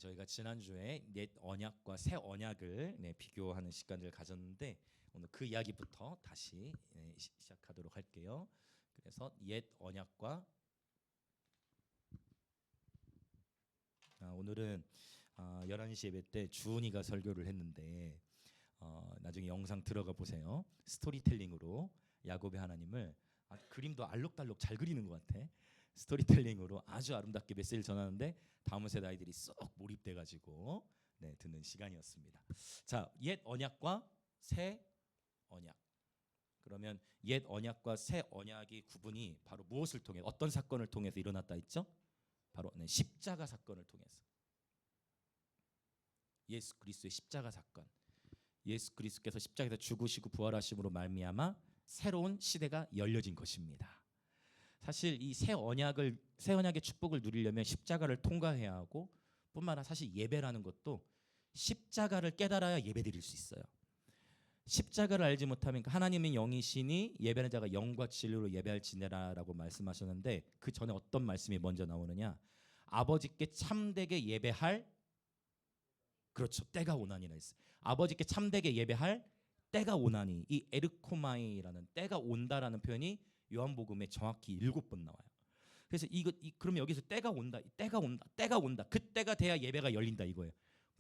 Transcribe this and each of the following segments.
저희가 지난주에 옛 언약과 새 언약을 비교하는 시간을 가졌는데 오늘 그 이야기부터 다시 시작하도록 할게요. 그래서 옛 언약과 오늘은 11시 예배 때 주은이가 설교를 했는데 나중에 영상 들어가 보세요. 스토리텔링으로 야곱의 하나님을 그림도 알록달록 잘 그리는 것 같아. 스토리텔링으로 아주 아름답게 메시지를 전하는데 다음 세대 아이들이 쏙 몰입돼가지고 듣는 시간이었습니다. 자, 옛 언약과 새 언약. 그러면 옛 언약과 새 언약의 구분이 바로 무엇을 통해 어떤 사건을 통해서 일어났다 했죠? 바로 십자가 사건을 통해서. 예수 그리스도의 십자가 사건. 예수 그리스도께서 십자가에서 죽으시고 부활하심으로 말미암아 새로운 시대가 열려진 것입니다. 사실 이 새 언약의 축복을 누리려면 십자가를 통과해야 하고 뿐만 아니라 사실 예배라는 것도 십자가를 깨달아야 예배드릴 수 있어요. 십자가를 알지 못하면 하나님은 영이시니 예배하는 자가 영과 진리로 예배할지니라라고 말씀하셨는데 그 전에 어떤 말씀이 먼저 나오느냐? 아버지께 참되게 예배할 그렇죠. 때가 오나니라 했어요. 아버지께 참되게 예배할 때가 오나니 이 에르코마이라는 때가 온다라는 표현이 요한복음에 정확히 7번 나와요. 그래서 그러면 여기서 때가 온다, 때가 온다, 때가 온다. 그때가 돼야 예배가 열린다 이거예요.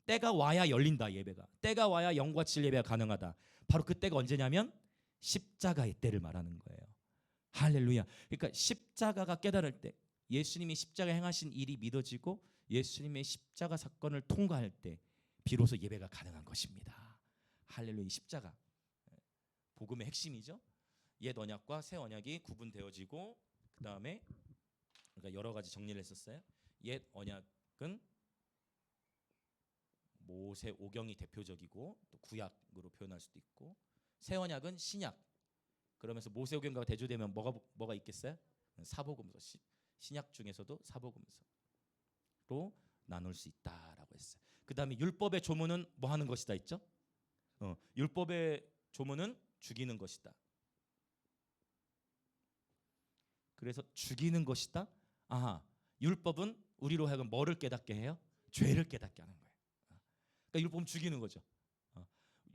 때가 와야 열린다 예배가. 때가 와야 영과 진리 예배가 가능하다. 바로 그때가 언제냐면 십자가의 때를 말하는 거예요. 할렐루야. 그러니까 십자가가 깨달을 때, 예수님이 십자가 행하신 일이 믿어지고 예수님의 십자가 사건을 통과할 때 비로소 예배가 가능한 것입니다. 할렐루야. 십자가 복음의 핵심이죠. 옛 언약과 새 언약이 구분되어지고 그 다음에 그러니까 여러 가지 정리를 했었어요. 옛 언약은 모세 오경이 대표적이고 또 구약으로 표현할 수도 있고 새 언약은 신약. 그러면서 모세 오경과 대조되면 뭐가 있겠어요? 사복음서. 신약 중에서도 사복음서로 나눌 수 있다라고 했어요. 그 다음에 율법의 조문은 뭐 하는 것이다 했죠? 율법의 조문은 죽이는 것이다. 그래서 죽이는 것이다. 율법은 우리로 하여금 뭐를 깨닫게 해요? 죄를 깨닫게 하는 거예요. 그러니까 율법은 죽이는 거죠.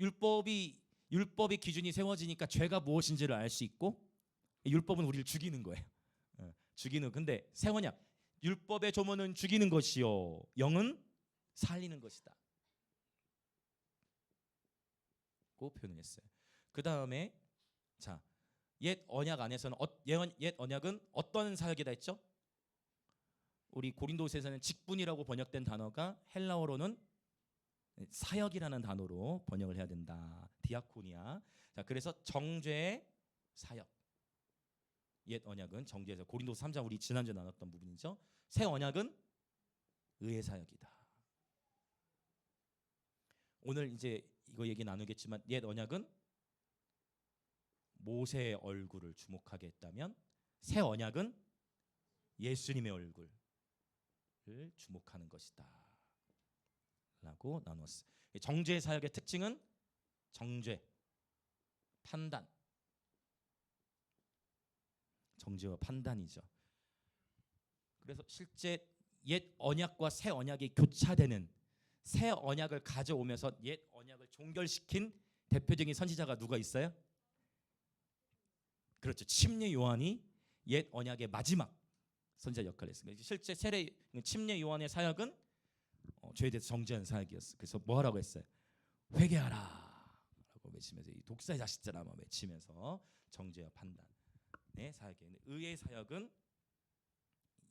율법이 기준이 세워지니까 죄가 무엇인지를 알 수 있고 율법은 우리를 죽이는 거예요. 죽이는. 근데 새 언약 율법의 조문은 죽이는 것이요 영은 살리는 것이다. 고 표현을 했어요. 그 다음에 자. 옛 언약 안에서는 옛 언약은 어떤 사역이다 했죠? 우리 고린도서에서는 직분이라고 번역된 단어가 헬라어로는 사역이라는 단어로 번역을 해야 된다. 디아코니아. 자, 그래서 정죄의 사역. 옛 언약은 정죄에서 고린도서 3장 우리 지난주에 나눴던 부분이죠. 새 언약은 의의 사역이다. 오늘 이제 이거 얘기 나누겠지만 옛 언약은 모세의 얼굴을 주목하게 했다면 새 언약은 예수님의 얼굴을 주목하는 것이다 라고 나눴어요. 정죄의 사역의 특징은 정죄, 판단, 정죄와 판단이죠. 그래서 실제 옛 언약과 새 언약이 교차되는 새 언약을 가져오면서 옛 언약을 종결시킨 대표적인 선지자가 누가 있어요? 그렇죠. 침례 요한이 옛 언약의 마지막 선지자 역할을 했습니다. 실제 침례 요한의 사역은 죄에 대해서 정죄하는 사역이었어요. 그래서 뭐 하라고 했어요? 회개하라 라고 외치면서 이 독사의 자식들아 외치면서 정죄와 판단의 사역이에요. 의의 사역은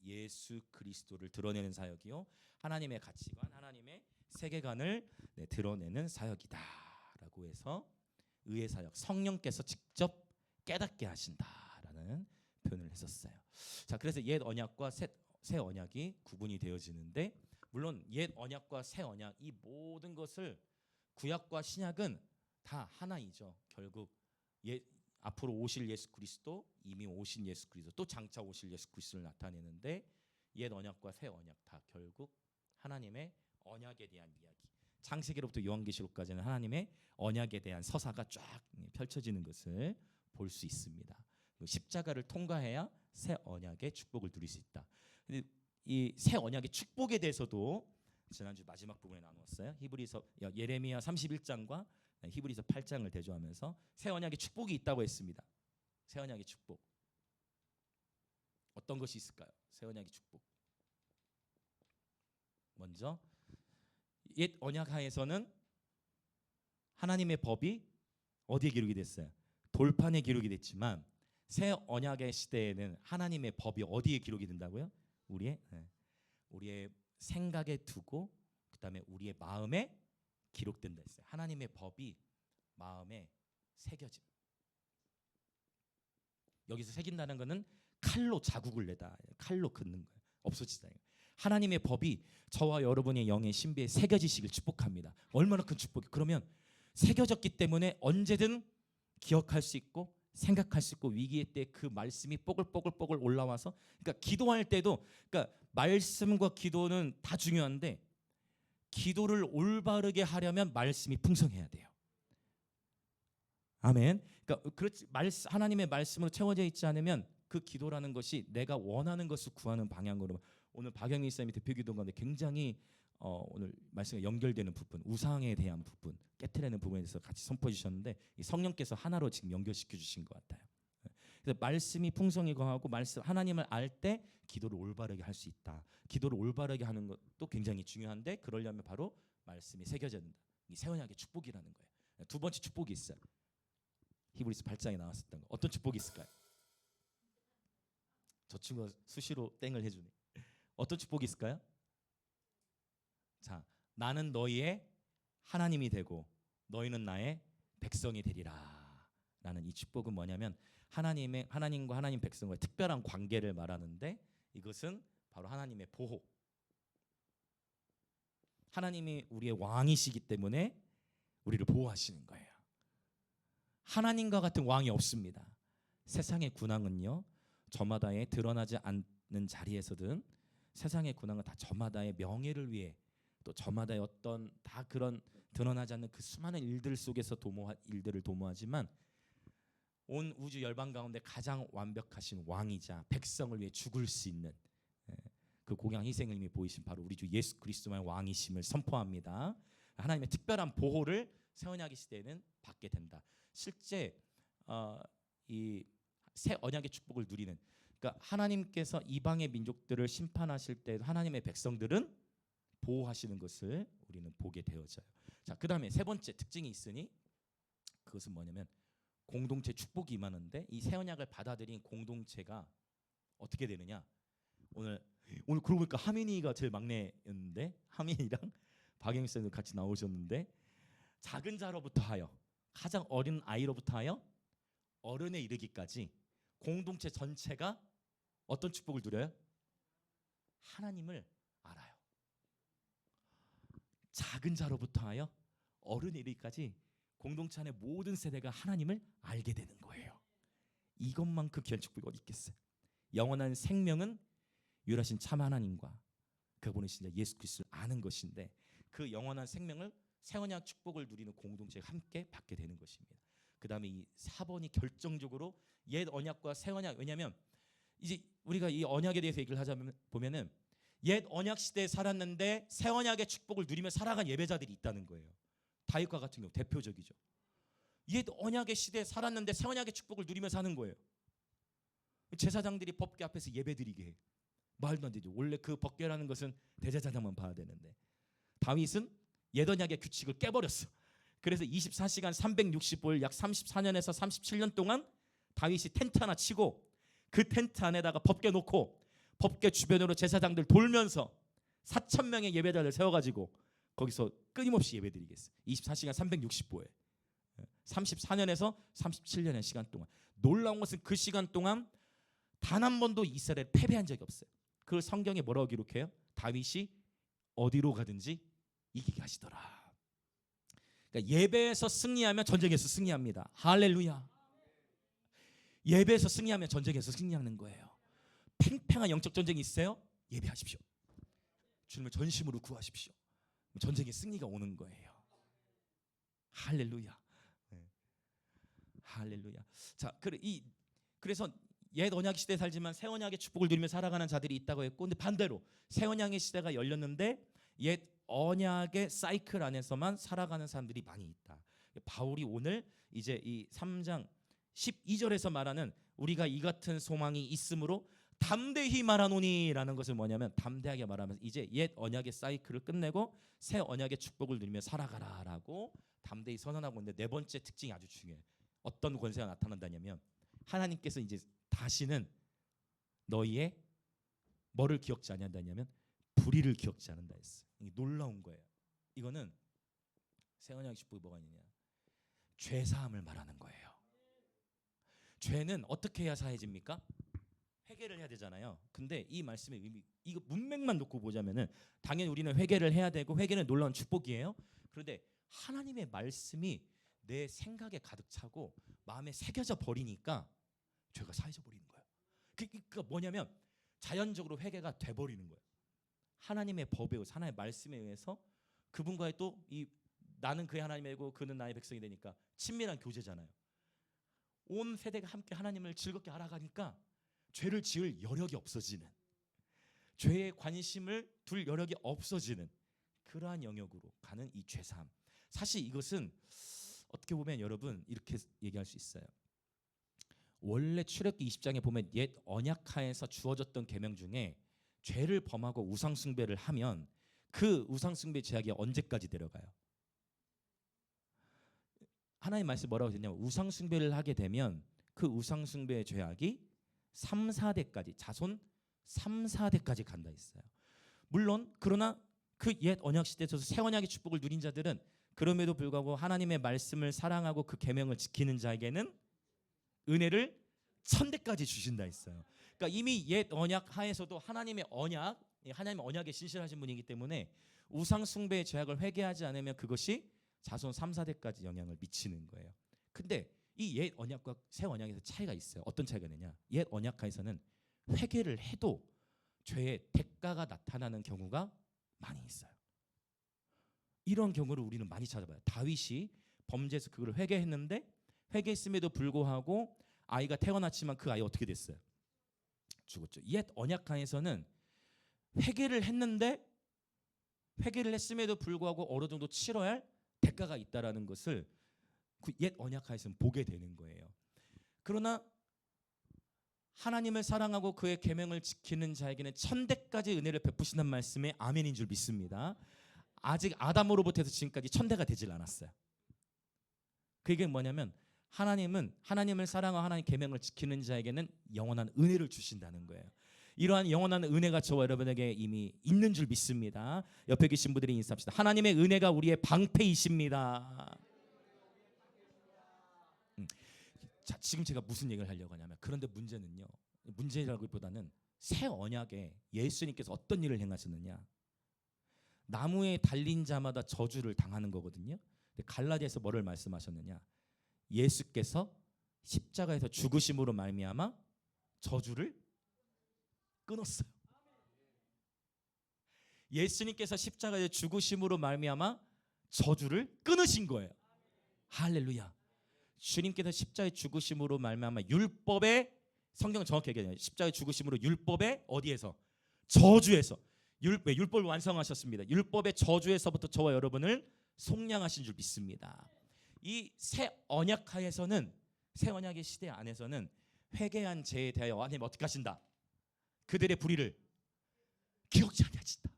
예수 그리스도를 드러내는 사역이요 하나님의 가치관, 하나님의 세계관을 드러내는 사역이다 라고 해서 의의 사역, 성령께서 직접 깨닫게 하신다라는 표현을 했었어요. 자, 그래서 옛 언약과 새 언약이 구분이 되어지는데 물론 옛 언약과 새 언약 이 모든 것을 구약과 신약은 다 하나이죠. 결국 앞으로 오실 예수 그리스도, 이미 오신 예수 그리스도, 또 장차 오실 예수 그리스도를 나타내는데 옛 언약과 새 언약 다 결국 하나님의 언약에 대한 이야기. 창세기로부터 요한계시록까지는 하나님의 언약에 대한 서사가 쫙 펼쳐지는 것을 볼 수 있습니다. 십자가를 통과해야 새 언약의 축복을 누릴 수 있다. 이 새 언약의 축복에 대해서도 지난주 마지막 부분에 나누었어요. 예레미야 31장과 히브리서 8장을 대조하면서 새 언약의 축복이 있다고 했습니다. 새 언약의 축복. 어떤 것이 있을까요? 새 언약의 축복. 먼저 옛 언약 하에서는 하나님의 법이 어디에 기록이 됐어요? 돌판에 기록이 됐지만 새 언약의 시대에는 하나님의 법이 어디에 기록이 된다고요? 우리의 생각에 두고 그다음에 우리의 마음에 기록된다 했어요. 하나님의 법이 마음에 새겨짐. 여기서 새긴다는 것은 칼로 자국을 내다, 칼로 긋는 거예요. 없어지다. 하나님의 법이 저와 여러분의 영의 신비에 새겨지시길 축복합니다. 얼마나 큰 축복이. 그러면 새겨졌기 때문에 언제든 기억할 수 있고 생각할 수 있고 위기의 때 그 말씀이 뽀글뽀글 올라와서, 그러니까 기도할 때도, 그러니까 말씀과 기도는 다 중요한데 기도를 올바르게 하려면 말씀이 풍성해야 돼요. 아멘. 그러니까 그렇지, 하나님의 말씀으로 채워져 있지 않으면 그 기도라는 것이 내가 원하는 것을 구하는 방향으로. 오늘 박영희 선생님이 대표기도 가운데 굉장히 오늘 말씀에 연결되는 부분, 우상에 대한 부분, 깨트리는 부분에 대해서 같이 선포해 주셨는데 성령께서 하나로 지금 연결시켜 주신 것 같아요. 그래서 말씀이 풍성히 거하고 하나님을 알 때 기도를 올바르게 할 수 있다. 기도를 올바르게 하는 것도 굉장히 중요한데 그러려면 바로 말씀이 새겨져야 된다. 이 새 언약의 축복이라는 거예요. 두 번째 축복이 있어요. 히브리서 8장에 나왔었던 거. 어떤 축복이 있을까요? 저 친구가 수시로 땡을 해주네. 어떤 축복이 있을까요? 자, 나는 너희의 하나님이 되고 너희는 나의 백성이 되리라 라는 이 축복은 뭐냐면 하나님과 하나님 백성과의 특별한 관계를 말하는데 이것은 바로 하나님의 보호. 하나님이 우리의 왕이시기 때문에 우리를 보호하시는 거예요. 하나님과 같은 왕이 없습니다. 세상의 군왕은요, 저마다의 드러나지 않는 자리에서든 세상의 군왕은 다 저마다의 명예를 위해 또 저마다의 어떤 다 그런 드러나지 않는 그 수많은 일들 속에서 일들을 도모하지만 온 우주 열방 가운데 가장 완벽하신 왕이자 백성을 위해 죽을 수 있는 그 공양 희생을 이미 보이신 바로 우리 주 예수 그리스도만의 왕이심을 선포합니다. 하나님의 특별한 보호를 새 언약의 시대에는 받게 된다. 실제 이 새 언약의 축복을 누리는, 그러니까 하나님께서 이방의 민족들을 심판하실 때 하나님의 백성들은 보호하시는 것을 우리는 보게 되어져요. 자, 그다음에 세 번째 특징이 있으니 그것은 뭐냐면 공동체 축복이 임하는데 이 새 언약을 받아들인 공동체가 어떻게 되느냐? 오늘 그러고 보니까 하민이가 제일 막내였는데 하민이랑 박영희 선생님 같이 나오셨는데 작은 자로부터 하여 가장 어린 아이로부터 하여 어른에 이르기까지 공동체 전체가 어떤 축복을 누려요? 하나님을 알아요. 작은 자로부터 하여 어른에 이르기까지 공동체 안의 모든 세대가 하나님을 알게 되는 거예요. 이것만큼 귀한 축복이 어디 있겠어요? 영원한 생명은 유일하신 참 하나님과 그분이신 예수 그리스도를 아는 것인데 그 영원한 생명을 새 언약 축복을 누리는 공동체가 함께 받게 되는 것입니다. 그 다음에 이 4번이 결정적으로 옛 언약과 새 언약, 왜냐하면 이제 우리가 이 언약에 대해서 얘기를 하자면 보면은 옛 언약 시대에 살았는데 새 언약의 축복을 누리며 살아간 예배자들이 있다는 거예요. 다윗과 같은 경우 대표적이죠. 옛 언약의 시대에 살았는데 새 언약의 축복을 누리며 사는 거예요. 제사장들이 법궤 앞에서 예배드리게 해. 말도 안 되죠. 원래 그 법궤라는 것은 대제사장만 봐야 되는데 다윗은 옛 언약의 규칙을 깨버렸어. 그래서 24시간 365일 약 34년에서 37년 동안 다윗이 텐트 하나 치고 그 텐트 안에다가 법궤 놓고 법궤 주변으로 제사장들 돌면서 4,000명의 예배자를 세워가지고 거기서 끊임없이 예배드리겠어요. 24시간 365일 34년에서 37년의 시간 동안. 놀라운 것은 그 시간 동안 단 한 번도 이스라엘 패배한 적이 없어요. 그 성경에 뭐라고 기록해요? 다윗이 어디로 가든지 이기게 하시더라. 그러니까 예배에서 승리하면 전쟁에서 승리합니다. 할렐루야. 예배에서 승리하면 전쟁에서 승리하는 거예요. 팽팽한 영적 전쟁이 있어요? 예배하십시오. 주님을 전심으로 구하십시오. 전쟁의 승리가 오는 거예요. 할렐루야. 할렐루야. 자, 그래서 옛 언약 시대에 살지만 새 언약의 축복을 누리며 살아가는 자들이 있다고 했고, 근데 반대로 새 언약의 시대가 열렸는데 옛 언약의 사이클 안에서만 살아가는 사람들이 많이 있다. 바울이 오늘 이제 이 3장 12절에서 말하는 우리가 이 같은 소망이 있으므로 담대히 말하노니라는 것은 뭐냐면 담대하게 말하면서 이제 옛 언약의 사이클을 끝내고 새 언약의 축복을 누리며 살아가라라고 담대히 선언하고 있는데, 네 번째 특징이 아주 중요해요. 어떤 권세가 나타난다냐면 하나님께서 이제 다시는 너희의 뭐를 기억지 않는다냐면 불의를 기억지 않는다 했어요. 이게 놀라운 거예요. 이거는 새 언약의 축복이 뭐가 있느냐, 죄 사함을 말하는 거예요. 죄는 어떻게 해야 사해집니까? 회개를 해야 되잖아요. 근데 이 말씀의 의미, 이거 문맥만 놓고 보자면은 당연히 우리는 회개를 해야 되고 회개는 놀라운 축복이에요. 그런데 하나님의 말씀이 내 생각에 가득 차고 마음에 새겨져 버리니까 죄가 사해져 버리는 거예요. 그러니까 뭐냐면 자연적으로 회개가 돼 버리는 거예요. 하나님의 법에 의해서, 하나님의 말씀에 의해서 그분과의 또 이 나는 그의 하나님이고 그는 나의 백성이 되니까 친밀한 교제잖아요. 온 세대가 함께 하나님을 즐겁게 알아가니까 죄를 지을 여력이 없어지는, 죄에 관심을 둘 여력이 없어지는 그러한 영역으로 가는 이 죄사함. 사실 이것은 어떻게 보면 여러분 이렇게 얘기할 수 있어요. 원래 출애굽기 20장에 보면 옛 언약하에서 주어졌던 계명 중에 죄를 범하고 우상 숭배를 하면 그 우상 숭배 죄악이 언제까지 데려가요? 하나님 말씀 뭐라고 했냐면 우상 숭배를 하게 되면 그 우상 숭배의 죄악이 3, 4대까지, 자손 3, 4대까지 간다 했어요. 물론 그러나 그 옛 언약 시대에서 새 언약의 축복을 누린 자들은 그럼에도 불구하고 하나님의 말씀을 사랑하고 그 계명을 지키는 자에게는 은혜를 1000대까지 주신다 했어요. 그러니까 이미 옛 언약 하에서도 하나님의 언약에 신실하신 분이기 때문에 우상 숭배의 죄악을 회개하지 않으면 그것이 자손 3, 4대까지 영향을 미치는 거예요. 근데 이 옛 언약과 새 언약에서 차이가 있어요. 어떤 차이가 있느냐? 옛 언약하에서는 회개를 해도 죄의 대가가 나타나는 경우가 많이 있어요. 이런 경우를 우리는 많이 찾아봐요. 다윗이 범죄에서 그걸 회개했는데 회개했음에도 불구하고 아이가 태어났지만 그 아이 어떻게 됐어요? 죽었죠. 옛 언약하에서는 회개를 했는데 회개를 했음에도 불구하고 어느 정도 치러야 할 대가가 있다라는 것을 그 옛 언약하에서는 보게 되는 거예요. 그러나 하나님을 사랑하고 그의 계명을 지키는 자에게는 1000대까지 은혜를 베푸시는 말씀에 아멘인 줄 믿습니다. 아직 아담으로부터 해서 지금까지 1000대가 되질 않았어요. 그게 뭐냐면 하나님은 하나님을 사랑하고 하나님 계명을 지키는 자에게는 영원한 은혜를 주신다는 거예요. 이러한 영원한 은혜가 저와 여러분에게 이미 있는 줄 믿습니다. 옆에 계신 분들이 인사합시다. 하나님의 은혜가 우리의 방패이십니다. 자, 지금 제가 무슨 얘기를 하려고 하냐면, 그런데 문제는요, 문제라기보다는 새 언약에 예수님께서 어떤 일을 행하셨느냐, 나무에 달린 자마다 저주를 당하는 거거든요. 근데 갈라디아에서 뭐를 말씀하셨느냐, 예수께서 십자가에서 죽으심으로 말미암아 저주를 끊었어요. 예수님께서 십자가에 죽으심으로 말미암아 저주를 끊으신 거예요. 할렐루야. 주님께서 십자가에 죽으심으로 말미암아 율법의, 성경은 정확히 얘기해요. 십자가에 죽으심으로 율법의 어디에서? 저주에서. 율법을 완성하셨습니다. 율법의 저주에서부터 저와 여러분을 속량하신 줄 믿습니다. 이 새 언약하에서는, 새 언약의 시대 안에서는 회개한 죄에 대하여 하나님 어떻게 하신다? 그들의 불의를 기억지 아니하신다.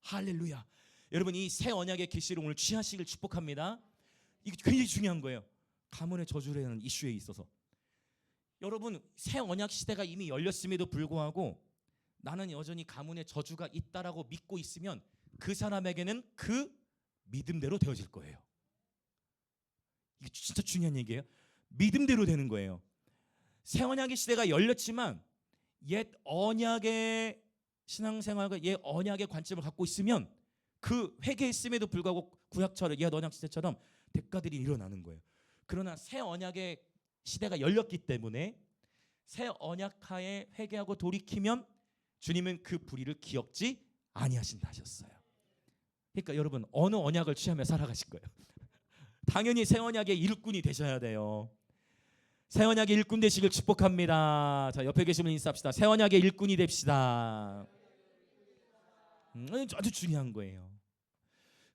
할렐루야. 여러분, 이 새 언약의 계시를 오늘 취하시길 축복합니다. 이게 굉장히 중요한 거예요. 가문의 저주라는 이슈에 있어서. 여러분, 새 언약 시대가 이미 열렸음에도 불구하고 나는 여전히 가문의 저주가 있다라고 믿고 있으면 그 사람에게는 그 믿음대로 되어질 거예요. 이게 진짜 중요한 얘기예요. 믿음대로 되는 거예요. 새 언약의 시대가 열렸지만 옛 언약의 신앙생활과 옛 언약의 관점을 갖고 있으면 그 회개했음에도 불구하고 구약처럼 옛 언약 시대처럼 대가들이 일어나는 거예요. 그러나 새 언약의 시대가 열렸기 때문에 새 언약하에 회개하고 돌이키면 주님은 그 불의를 기억지 아니하신다 하셨어요. 그러니까 여러분, 어느 언약을 취하며 살아가실 거예요? 당연히 새 언약의 일꾼이 되셔야 돼요. 새 언약의 일꾼 되시길 축복합니다. 자, 옆에 계시면 인사합시다. 새 언약의 일꾼이 됩시다. 아주 중요한 거예요.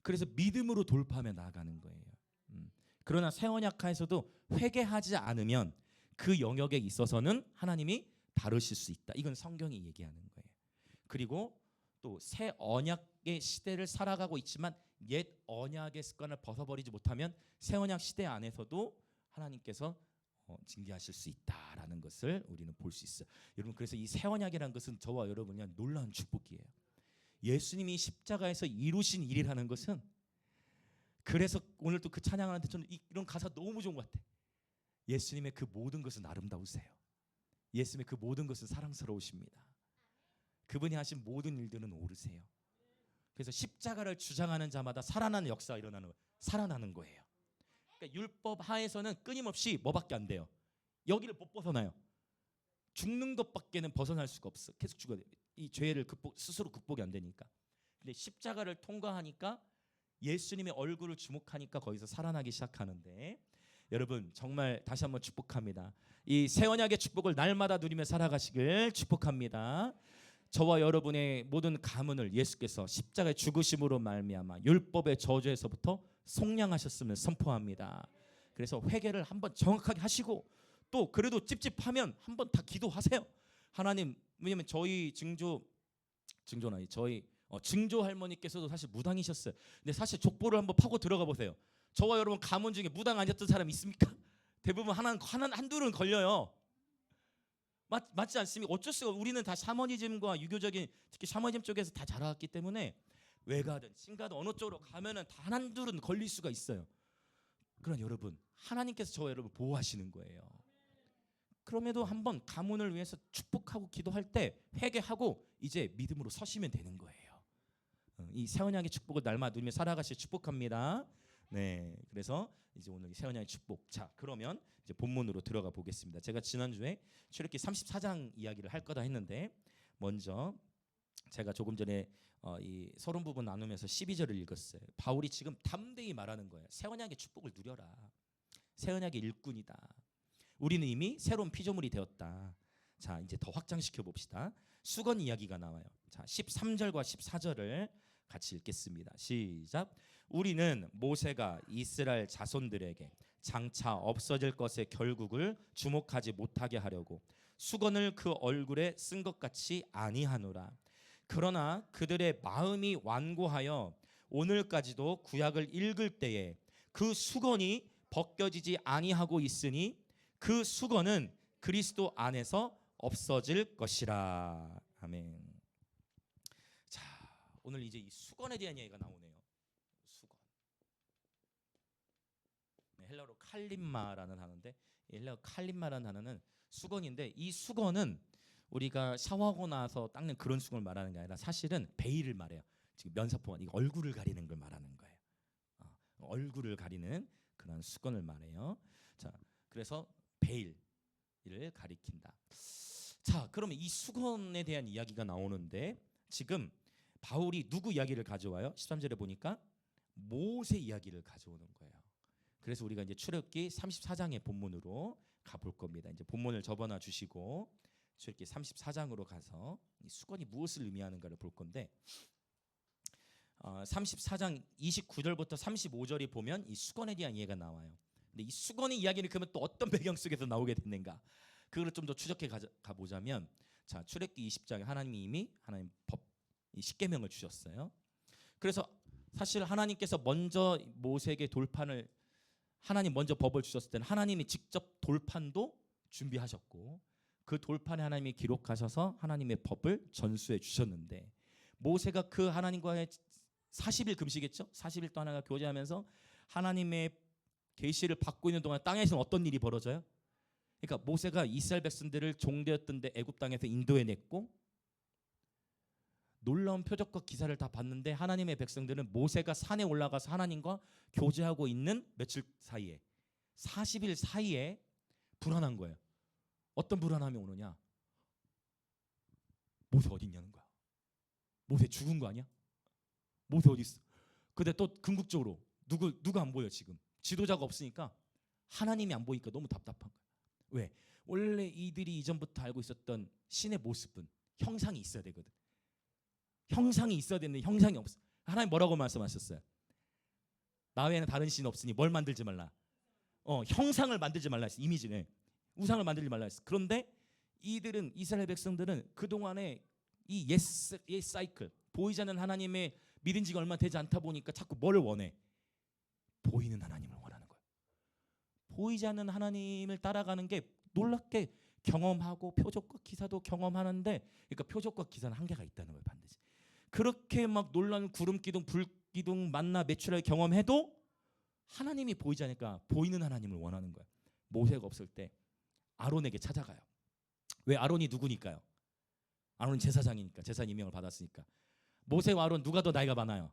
그래서 믿음으로 돌파하며 나아가는 거예요. 그러나 새 언약하에서도 회개하지 않으면 그 영역에 있어서는 하나님이 다루실 수 있다. 이건 성경이 얘기하는 거예요. 그리고 또 새 언약의 시대를 살아가고 있지만 옛 언약의 습관을 벗어버리지 못하면 새 언약 시대 안에서도 하나님께서 징계하실 수 있다라는 것을 우리는 볼 수 있어요. 여러분, 그래서 이 새 언약이라는 것은 저와 여러분이 놀라운 축복이에요. 예수님이 십자가에서 이루신 일이라는 것은, 그래서 오늘 또 그 찬양하는데 저는 이런 가사 너무 좋은 것 같아. 예수님의 그 모든 것은 아름다우세요. 예수님의 그 모든 것은 사랑스러우십니다. 그분이 하신 모든 일들은 옳으세요. 그래서 십자가를 주장하는 자마다 살아나는 역사가 일어나는 거예요. 살아나는 거예요. 그러니까 율법 하에서는 끊임없이 뭐밖에 안 돼요? 여기를 못 벗어나요. 죽는 것밖에는 벗어날 수가 없어. 계속 죽어야 돼요. 이 죄를 스스로 극복이 안 되니까. 근데 십자가를 통과하니까, 예수님의 얼굴을 주목하니까 거기서 살아나기 시작하는데, 여러분 정말 다시 한번 축복합니다. 이 새 언약의 축복을 날마다 누리며 살아가시길 축복합니다. 저와 여러분의 모든 가문을 예수께서 십자가의 죽으심으로 말미암아 율법의 저주에서부터 속량하셨음을 선포합니다. 그래서 회개를 한번 정확하게 하시고, 또 그래도 찝찝하면 한번 다 기도하세요. 하나님, 왜냐면 저희 증조 할머니께서도 사실 무당이셨어요. 근데 사실 족보를 한번 파고 들어가 보세요. 저와 여러분 가문 중에 무당 아니었던 사람 있습니까? 대부분 한둘은 걸려요. 맞지 않습니까? 어쩔 수가. 우리는 다 샤머니즘과 유교적인, 특히 샤머니즘 쪽에서 다 자라왔기 때문에 외가든 친가든 어느 쪽으로 가면은 다 한둘은 걸릴 수가 있어요. 그러나 여러분, 하나님께서 저와 여러분 보호하시는 거예요. 그럼에도 한번 가문을 위해서 축복하고 기도할 때 회개하고 이제 믿음으로 서시면 되는 거예요. 이 새 언약의 축복을 날마다 누리며 살아가실 축복합니다. 네, 그래서 이제 오늘 새 언약의 축복. 자, 그러면 이제 본문으로 들어가 보겠습니다. 제가 지난주에 출애굽기 34장 이야기를 할 거다 했는데, 먼저 제가 조금 전에 이 서론 부분 나누면서 12절을 읽었어요. 바울이 지금 담대히 말하는 거예요. 새 언약의 축복을 누려라. 새 언약의 일꾼이다. 우리는 이미 새로운 피조물이 되었다. 자, 이제 더 확장시켜 봅시다. 수건 이야기가 나와요. 자, 13절과 14절을 같이 읽겠습니다. 시작. 우리는 모세가 이스라엘 자손들에게 장차 없어질 것의 결국을 주목하지 못하게 하려고 수건을 그 얼굴에 쓴 것 같이 아니하노라. 그러나 그들의 마음이 완고하여 오늘까지도 구약을 읽을 때에 그 수건이 벗겨지지 아니하고 있으니 그 수건은 그리스도 안에서 없어질 것이라. 아멘. 자, 오늘 이제 이 수건에 대한 얘기가 나오네요. 수건. 네, 헬라어로 칼림마라는 단어인데, 헬라어 칼림마라는 단어는 수건인데, 이 수건은 우리가 샤워하고 나서 닦는 그런 수건을 말하는 게 아니라 사실은 베일을 말해요. 지금 면사포만, 이거 얼굴을 가리는 걸 말하는 거예요. 얼굴을 가리는 그런 수건을 말해요. 자, 그래서 베일을 가리킨다. 자, 그러면 이 수건에 대한 이야기가 나오는데, 지금 바울이 누구 이야기를 가져와요? 13절에 보니까 모세 이야기를 가져오는 거예요. 그래서 우리가 이제 출애굽기 34장의 본문으로 가볼 겁니다. 이제 본문을 접어놔 주시고 출애굽기 34장으로 가서 이 수건이 무엇을 의미하는가를 볼 건데, 34장 29절부터 35절이 보면 이 수건에 대한 이해가 나와요. 근데 이 수건의 이야기는 그러면 또 어떤 배경 속에서 나오게 됐는가? 그걸 좀 더 추적해 가보자면, 자, 출애굽기 20장에 하나님 법, 이 십계명을 주셨어요. 그래서 사실 하나님께서 먼저 모세에게 하나님 먼저 법을 주셨을 때는 하나님이 직접 돌판도 준비하셨고, 그 돌판에 하나님이 기록하셔서 하나님의 법을 전수해 주셨는데, 모세가 그 하나님과의 40일 금식했죠. 40일 동안 교제하면서 하나님의 계시를 받고 있는 동안 땅에서는 어떤 일이 벌어져요? 그러니까 모세가 이스라엘 백성들을 종되었던 데 애굽 땅에서 인도해냈고, 놀라운 표적과 기사를 다 봤는데 하나님의 백성들은 모세가 산에 올라가서 하나님과 교제하고 있는 며칠 사이에, 40일 사이에 불안한 거예요. 어떤 불안함이 오느냐? 모세 어디 있냐는 거야. 모세 죽은 거 아니야? 모세 어디 있어? 근데 또 궁극적으로 누가 안 보여. 지금 지도자가 없으니까, 하나님이 안 보이니까 너무 답답한 거야. 왜? 원래 이들이 이전부터 알고 있었던 신의 모습은 형상이 있어야 되거든. 형상이 있어야 되는데 형상이 없어. 하나님 뭐라고 말씀하셨어요? 나 외에는 다른 신 없으니 뭘 만들지 말라. 형상을 만들지 말라 했어. 이미지네. 우상을 만들지 말라 했어. 그런데 이들은, 이스라엘 백성들은 그동안에 이 옛 사이클, 보이지 않는 하나님의 믿은 지가 얼마 되지 않다 보니까 자꾸 뭘 원해? 보이는 하나님을 원하는 거야. 보이지 않는 하나님을 따라가는 게 놀랍게 경험하고 표적과 기사도 경험하는데, 그러니까 표적과 기사는 한계가 있다는 거예요. 반드시. 그렇게 막 놀라운 구름 기둥, 불 기둥, 만나, 메추라를 경험해도 하나님이 보이지 않으니까 보이는 하나님을 원하는 거야. 모세가 없을 때 아론에게 찾아가요. 왜? 아론이 누구니까요? 아론은 제사장이니까, 제사장 임명을 받았으니까. 모세와 아론 누가 더 나이가 많아요?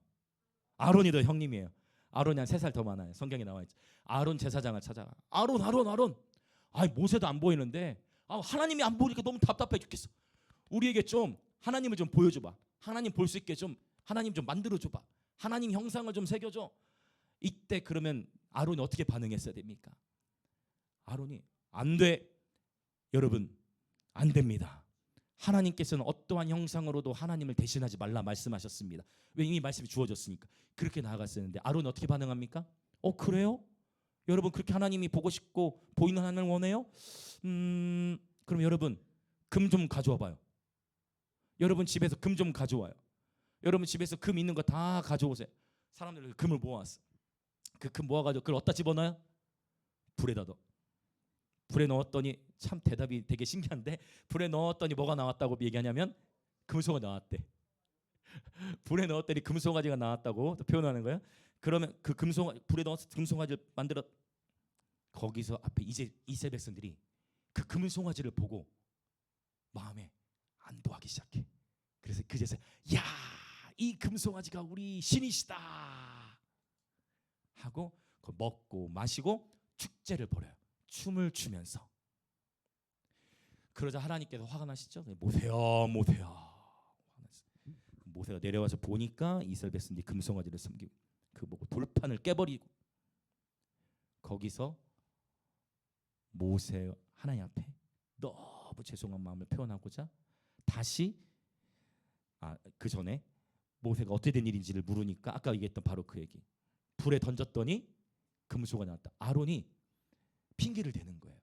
아론이 더 형님이에요. 아론이 한 3살 더 많아요. 성경에 나와 있죠. 아론 제사장을 찾아가. 아론. 아이, 모세도 안 보이는데 하나님이 안 보니까 너무 답답해 죽겠어. 우리에게 좀 하나님을 좀 보여줘봐. 하나님 볼 수 있게 좀 하나님 좀 만들어줘봐. 하나님 형상을 좀 새겨줘. 이때 그러면 아론이 어떻게 반응했어야 됩니까? 아론이 안 돼. 여러분, 안 됩니다. 하나님께서는 어떠한 형상으로도 하나님을 대신하지 말라 말씀하셨습니다. 왜? 이미 말씀이 주어졌으니까. 그렇게 나아갔었는데 아론이 어떻게 반응합니까? 그래요? 여러분, 그렇게 하나님이 보고 싶고 보이는 하나님을 원해요? 그럼 여러분 금 좀 가져와 봐요. 여러분 집에서 금 좀 가져와요. 여러분 집에서 금 있는 거 다 가져오세요. 사람들이 금을 모아왔어. 그 금 모아가지고 그걸 어디다 집어넣어요? 불에다 넣어. 불에 넣었더니, 참 대답이 되게 신기한데, 불에 넣었더니 뭐가 나왔다고 얘기하냐면 금송아지 나왔대. 불에 넣었더니 금송아지가 나왔다고 표현하는 거예요. 그러면 그 불에 넣어서 금송아지를 만들어, 거기서 앞에 이스라엘 백성들이 그 금송아지를 보고 마음에 안도하기 시작해. 그래서 그제서 야, 이 금송아지가 우리 신이시다 하고 먹고 마시고 축제를 벌여요. 춤을 추면서. 그러자 하나님께서 화가 나시죠. 모세야. 모세가 내려와서 보니까 이스라엘 백성들이 금송아지를 섬기고 그 보고 돌판을 깨버리고, 거기서 모세 하나님 앞에 너무 죄송한 마음을 표현하고자 다시, 그 전에 모세가 어떻게 된 일인지를 물으니까 아까 얘기했던 바로 그 얘기. 불에 던졌더니 금소가 나왔다. 아론이 핑계를 대는 거예요.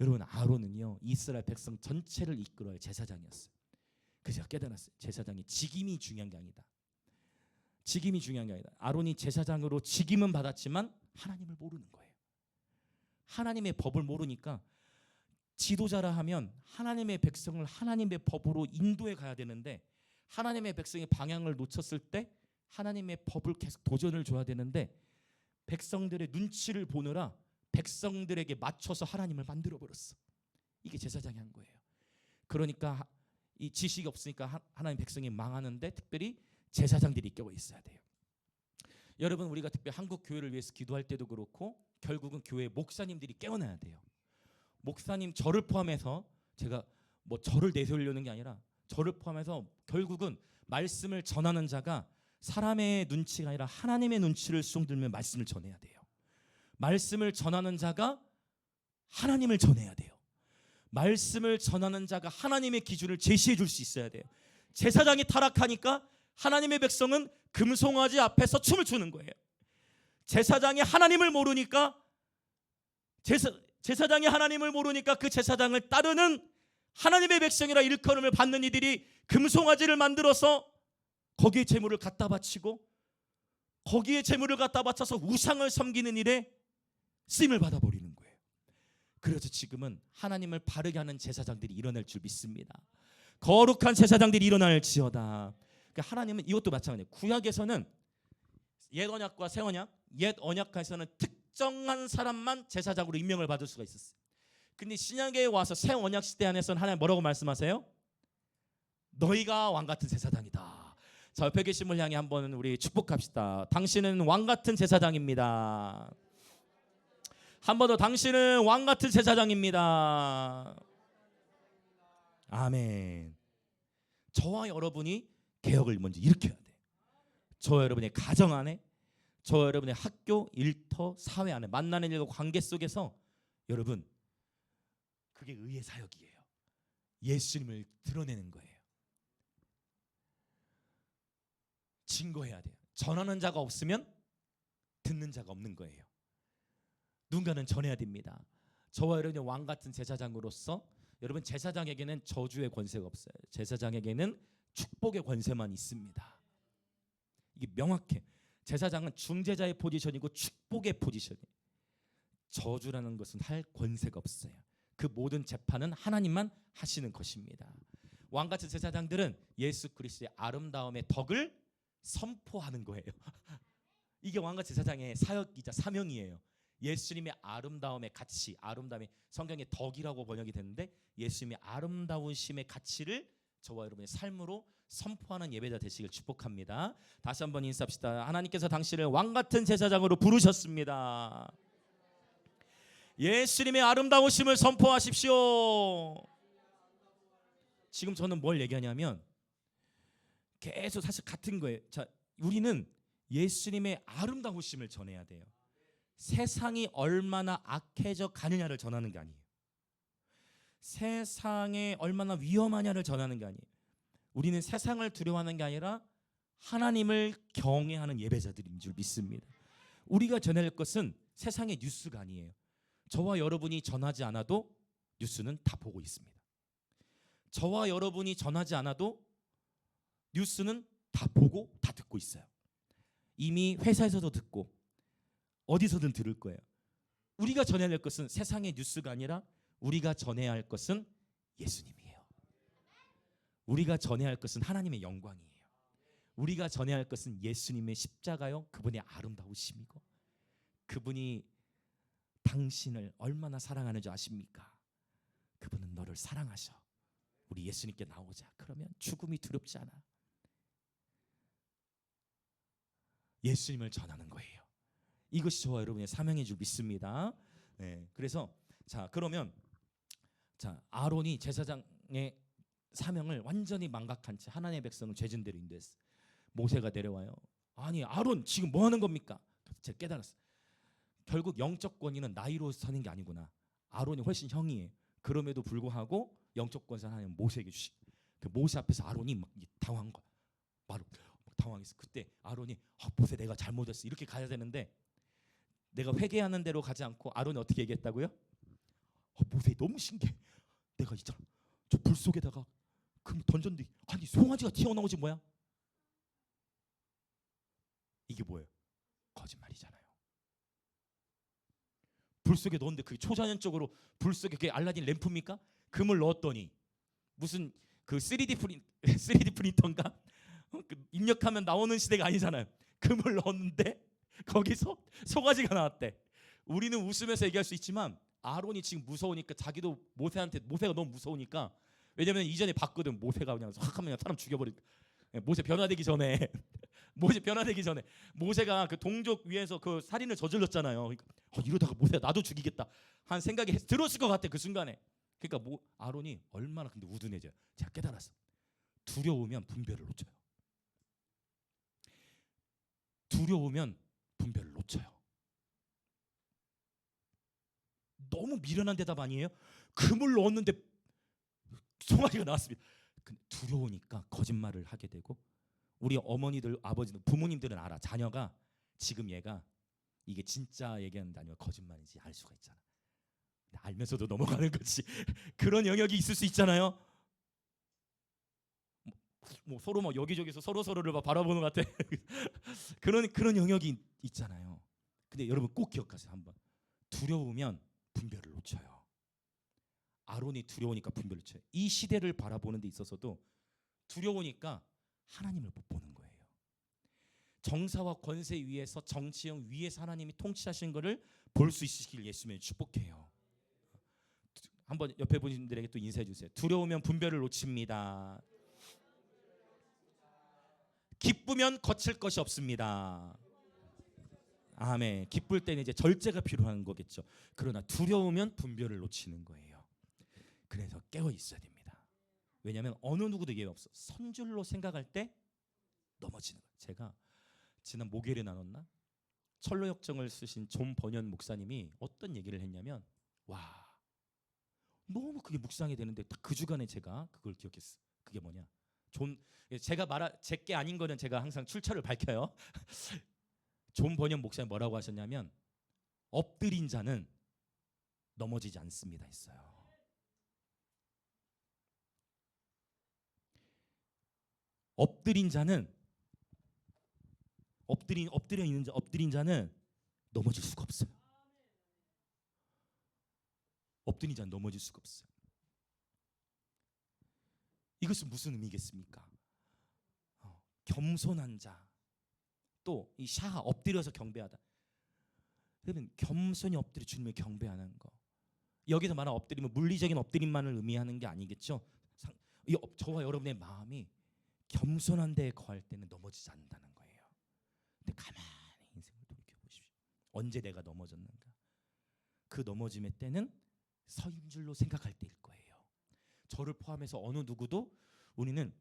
여러분, 아론은요 이스라엘 백성 전체를 이끌어야 제사장이었어요. 그래서 제가 깨달았어요. 제사장이 직임이 중요한 게 아니다. 직임이 중요한 게 아니다. 아론이 제사장으로 직임은 받았지만 하나님을 모르는 거예요. 하나님의 법을 모르니까, 지도자라 하면 하나님의 백성을 하나님의 법으로 인도해 가야 되는데, 하나님의 백성의 방향을 놓쳤을 때 하나님의 법을 계속 도전을 줘야 되는데, 백성들의 눈치를 보느라 백성들에게 맞춰서 하나님을 만들어 버렸어. 이게 제사장이 한 거예요. 그러니까 이 지식이 없으니까 하나님 백성이 망하는데, 특별히 제사장들이 껴 있어야 돼요. 여러분, 우리가 특별히 한국 교회를 위해서 기도할 때도 그렇고, 결국은 교회 목사님들이 깨어나야 돼요. 목사님, 저를 포함해서, 제가 뭐 저를 내세우려는 게 아니라 저를 포함해서 결국은 말씀을 전하는 자가 사람의 눈치가 아니라 하나님의 눈치를 수용들면 말씀을 전해야 돼요. 말씀을 전하는 자가 하나님을 전해야 돼요. 말씀을 전하는 자가 하나님의 기준을 제시해 줄 수 있어야 돼요. 제사장이 타락하니까 하나님의 백성은 금송아지 앞에서 춤을 추는 거예요. 제사장이 하나님을 모르니까, 제사장이 하나님을 모르니까 그 제사장을 따르는 하나님의 백성이라 일컬음을 받는 이들이 금송아지를 만들어서 거기에 제물을 갖다 바치고, 거기에 제물을 갖다 바쳐서 우상을 섬기는 일에 쓰임을 받아버리는 거예요. 그래서 지금은 하나님을 바르게 하는 제사장들이 일어날 줄 믿습니다. 거룩한 제사장들이 일어날지어다. 그러니까 하나님은 이것도 마찬가지예요. 구약에서는 옛 언약과 새 언약, 옛 언약에서는 특정한 사람만 제사장으로 임명을 받을 수가 있었어요. 근데 신약에 와서 새 언약 시대 안에서는 하나님 뭐라고 말씀하세요? 너희가 왕 같은 제사장이다. 자, 옆에 계신 분을 향해 한번 우리 축복합시다. 당신은 왕 같은 제사장입니다. 한 번 더, 당신은 왕 같은 제사장입니다. 아멘. 저와 여러분이 개혁을 먼저 일으켜야 돼요. 저와 여러분의 가정 안에, 저와 여러분의 학교, 일터, 사회 안에 만나는 일과 관계 속에서, 여러분, 그게 의의 사역이에요. 예수님을 드러내는 거예요. 증거해야 돼요. 전하는 자가 없으면 듣는 자가 없는 거예요. 누군가는 전해야 됩니다. 저와 여러분이 왕 같은 제사장으로서 여러분 제사장에게는 저주의 권세가 없어요. 제사장에게는 축복의 권세만 있습니다. 이게 명확해. 제사장은 중재자의 포지션이고 축복의 포지션이에요. 저주라는 것은 할 권세가 없어요. 그 모든 재판은 하나님만 하시는 것입니다. 왕같은 제사장들은 예수 그리스도의 아름다움의 덕을 선포하는 거예요. 이게 왕같은 제사장의 사역이자 사명이에요. 예수님의 아름다움의 가치, 아름다움의 성경의 덕이라고 번역이 됐는데 예수님의 아름다우심의 가치를 저와 여러분의 삶으로 선포하는 예배자 되시길 축복합니다. 다시 한번 인사합시다. 하나님께서 당신을 왕같은 제사장으로 부르셨습니다. 예수님의 아름다우심을 선포하십시오. 지금 저는 뭘 얘기하냐면 계속 사실 같은 거예요. 자, 우리는 예수님의 아름다우심을 전해야 돼요. 세상이 얼마나 악해져 가느냐를 전하는 게 아니에요. 세상에 얼마나 위험하냐를 전하는 게 아니에요. 우리는 세상을 두려워하는 게 아니라 하나님을 경외하는 예배자들인 줄 믿습니다. 우리가 전할 것은 세상의 뉴스가 아니에요. 저와 여러분이 전하지 않아도 뉴스는 다 보고 있습니다. 저와 여러분이 전하지 않아도 뉴스는 다 보고 다 듣고 있어요. 이미 회사에서도 듣고 어디서든 들을 거예요. 우리가 전해야 할 것은 세상의 뉴스가 아니라 우리가 전해야 할 것은 예수님이에요. 우리가 전해야 할 것은 하나님의 영광이에요. 우리가 전해야 할 것은 예수님의 십자가요, 그분의 아름다우심이고 그분이 당신을 얼마나 사랑하는지 아십니까? 그분은 너를 사랑하셔. 우리 예수님께 나오자. 그러면 죽음이 두렵지 않아. 예수님을 전하는 거예요. 이것이 저와 여러분의 사명인 줄 믿습니다. 네, 그래서 자 그러면 자 아론이 제사장의 사명을 완전히 망각한 채 하나님의 백성을 죄진 대로 인도했어. 모세가 내려와요. 아니 아론 지금 뭐 하는 겁니까? 제가 깨달았어. 결국 영적 권위는 나이로 서는 게 아니구나. 아론이 훨씬 형이에요. 그럼에도 불구하고 영적 권세는 하나님 모세에게 주시. 그 모세 앞에서 아론이 막 당황한 거야. 막 당황했어. 그때 아론이 모세 내가 잘못했어. 이렇게 가야 되는데 내가 회개하는 대로 가지 않고 아론이 어떻게 얘기했다고요? 모세 너무 신기해. 내가 있잖아. 저 불 속에다가 금 던졌는데 아니 송아지가 튀어나오지 뭐야? 이게 뭐예요? 거짓말이잖아요. 불 속에 넣었는데 그게 초자연적으로 불 속에 그게 알라딘 램프입니까? 금을 넣었더니 무슨 그 3D 프린터인가? 입력하면 나오는 시대가 아니잖아요. 금을 넣었는데 거기서 송아지가 나왔대. 우리는 웃으면서 얘기할 수 있지만 아론이 지금 무서우니까 자기도 모세가 너무 무서우니까 왜냐면 이전에 봤거든. 모세가 그냥 확 하면 사람 죽여버리니까. 모세 변화되기 전에 모세가 그 동족 위에서 그 살인을 저질렀잖아요. 그러니까 이러다가 모세 나도 죽이겠다 한 생각이 들었을 것 같아 그 순간에. 그러니까 아론이 얼마나 근데 우둔해져요. 제가 깨달았어. 두려우면 분별을 놓쳐요. 두려우면 분별을 놓쳐요. 너무 미련한 대답 아니에요? 금을 넣었는데 송아지가 나왔습니다. 두려우니까 거짓말을 하게 되고 우리 어머니들, 아버지들, 부모님들은 알아. 자녀가 지금 얘가 이게 진짜 얘기하는 게 아니라 거짓말인지 알 수가 있잖아. 알면서도 넘어가는 거지. 그런 영역이 있을 수 있잖아요. 뭐 서로 막 여기저기서 서로를 막 바라보는 것 같아. 그런 영역이 있잖아요. 근데 여러분 꼭 기억하세요. 한번 두려우면 분별을 놓쳐요. 아론이 두려우니까 분별을 놓쳐요. 이 시대를 바라보는 데 있어서도 두려우니까 하나님을 못 보는 거예요. 정사와 권세 위에서 정치형 위에서 하나님이 통치하신 것을 볼 수 있으시길 예수님을 축복해요. 한번 옆에 분들에게 또 인사해 주세요. 두려우면 분별을 놓칩니다. 기쁘면 거칠 것이 없습니다. 아멘. 기쁠 때는 이제 절제가 필요한 거겠죠. 그러나 두려우면 분별을 놓치는 거예요. 그래서 깨어 있어야 됩니다. 왜냐하면 어느 누구도 예외 없어. 선줄로 생각할 때 넘어지는 거예요. 제가 지난 목요일에 나눴나? 철로역정을 쓰신 존 번연 목사님이 어떤 얘기를 했냐면 와 너무 그게 묵상이 되는데 딱 그 주간에 제가 그걸 기억했어. 그게 뭐냐? 제가 제게 아닌 거는 제가 항상 출처를 밝혀요. 존 번연 목사님 뭐라고 하셨냐면 엎드린 자는 넘어지지 않습니다 했어요. 엎드린 자는 엎드린 자는 넘어질 수가 없어요. 엎드린 자는 넘어질 수가 없어요. 이것은 무슨 의미겠습니까? 겸손한 자, 또 이 샤하 엎드려서 경배하다. 여러분 겸손히 엎드려 주님을 경배하는 거. 여기서 말하는 엎드림은 물리적인 엎드림만을 의미하는 게 아니겠죠. 저와 여러분의 마음이 겸손한 데에 거할 때는 넘어지지 않는다는 거예요. 근데 가만히 인생을 돌이켜보십시오. 언제 내가 넘어졌는가? 그 넘어짐의 때는 서인 줄로 생각할 때일 거예요. 저를 포함해서 어느 누구도 우리는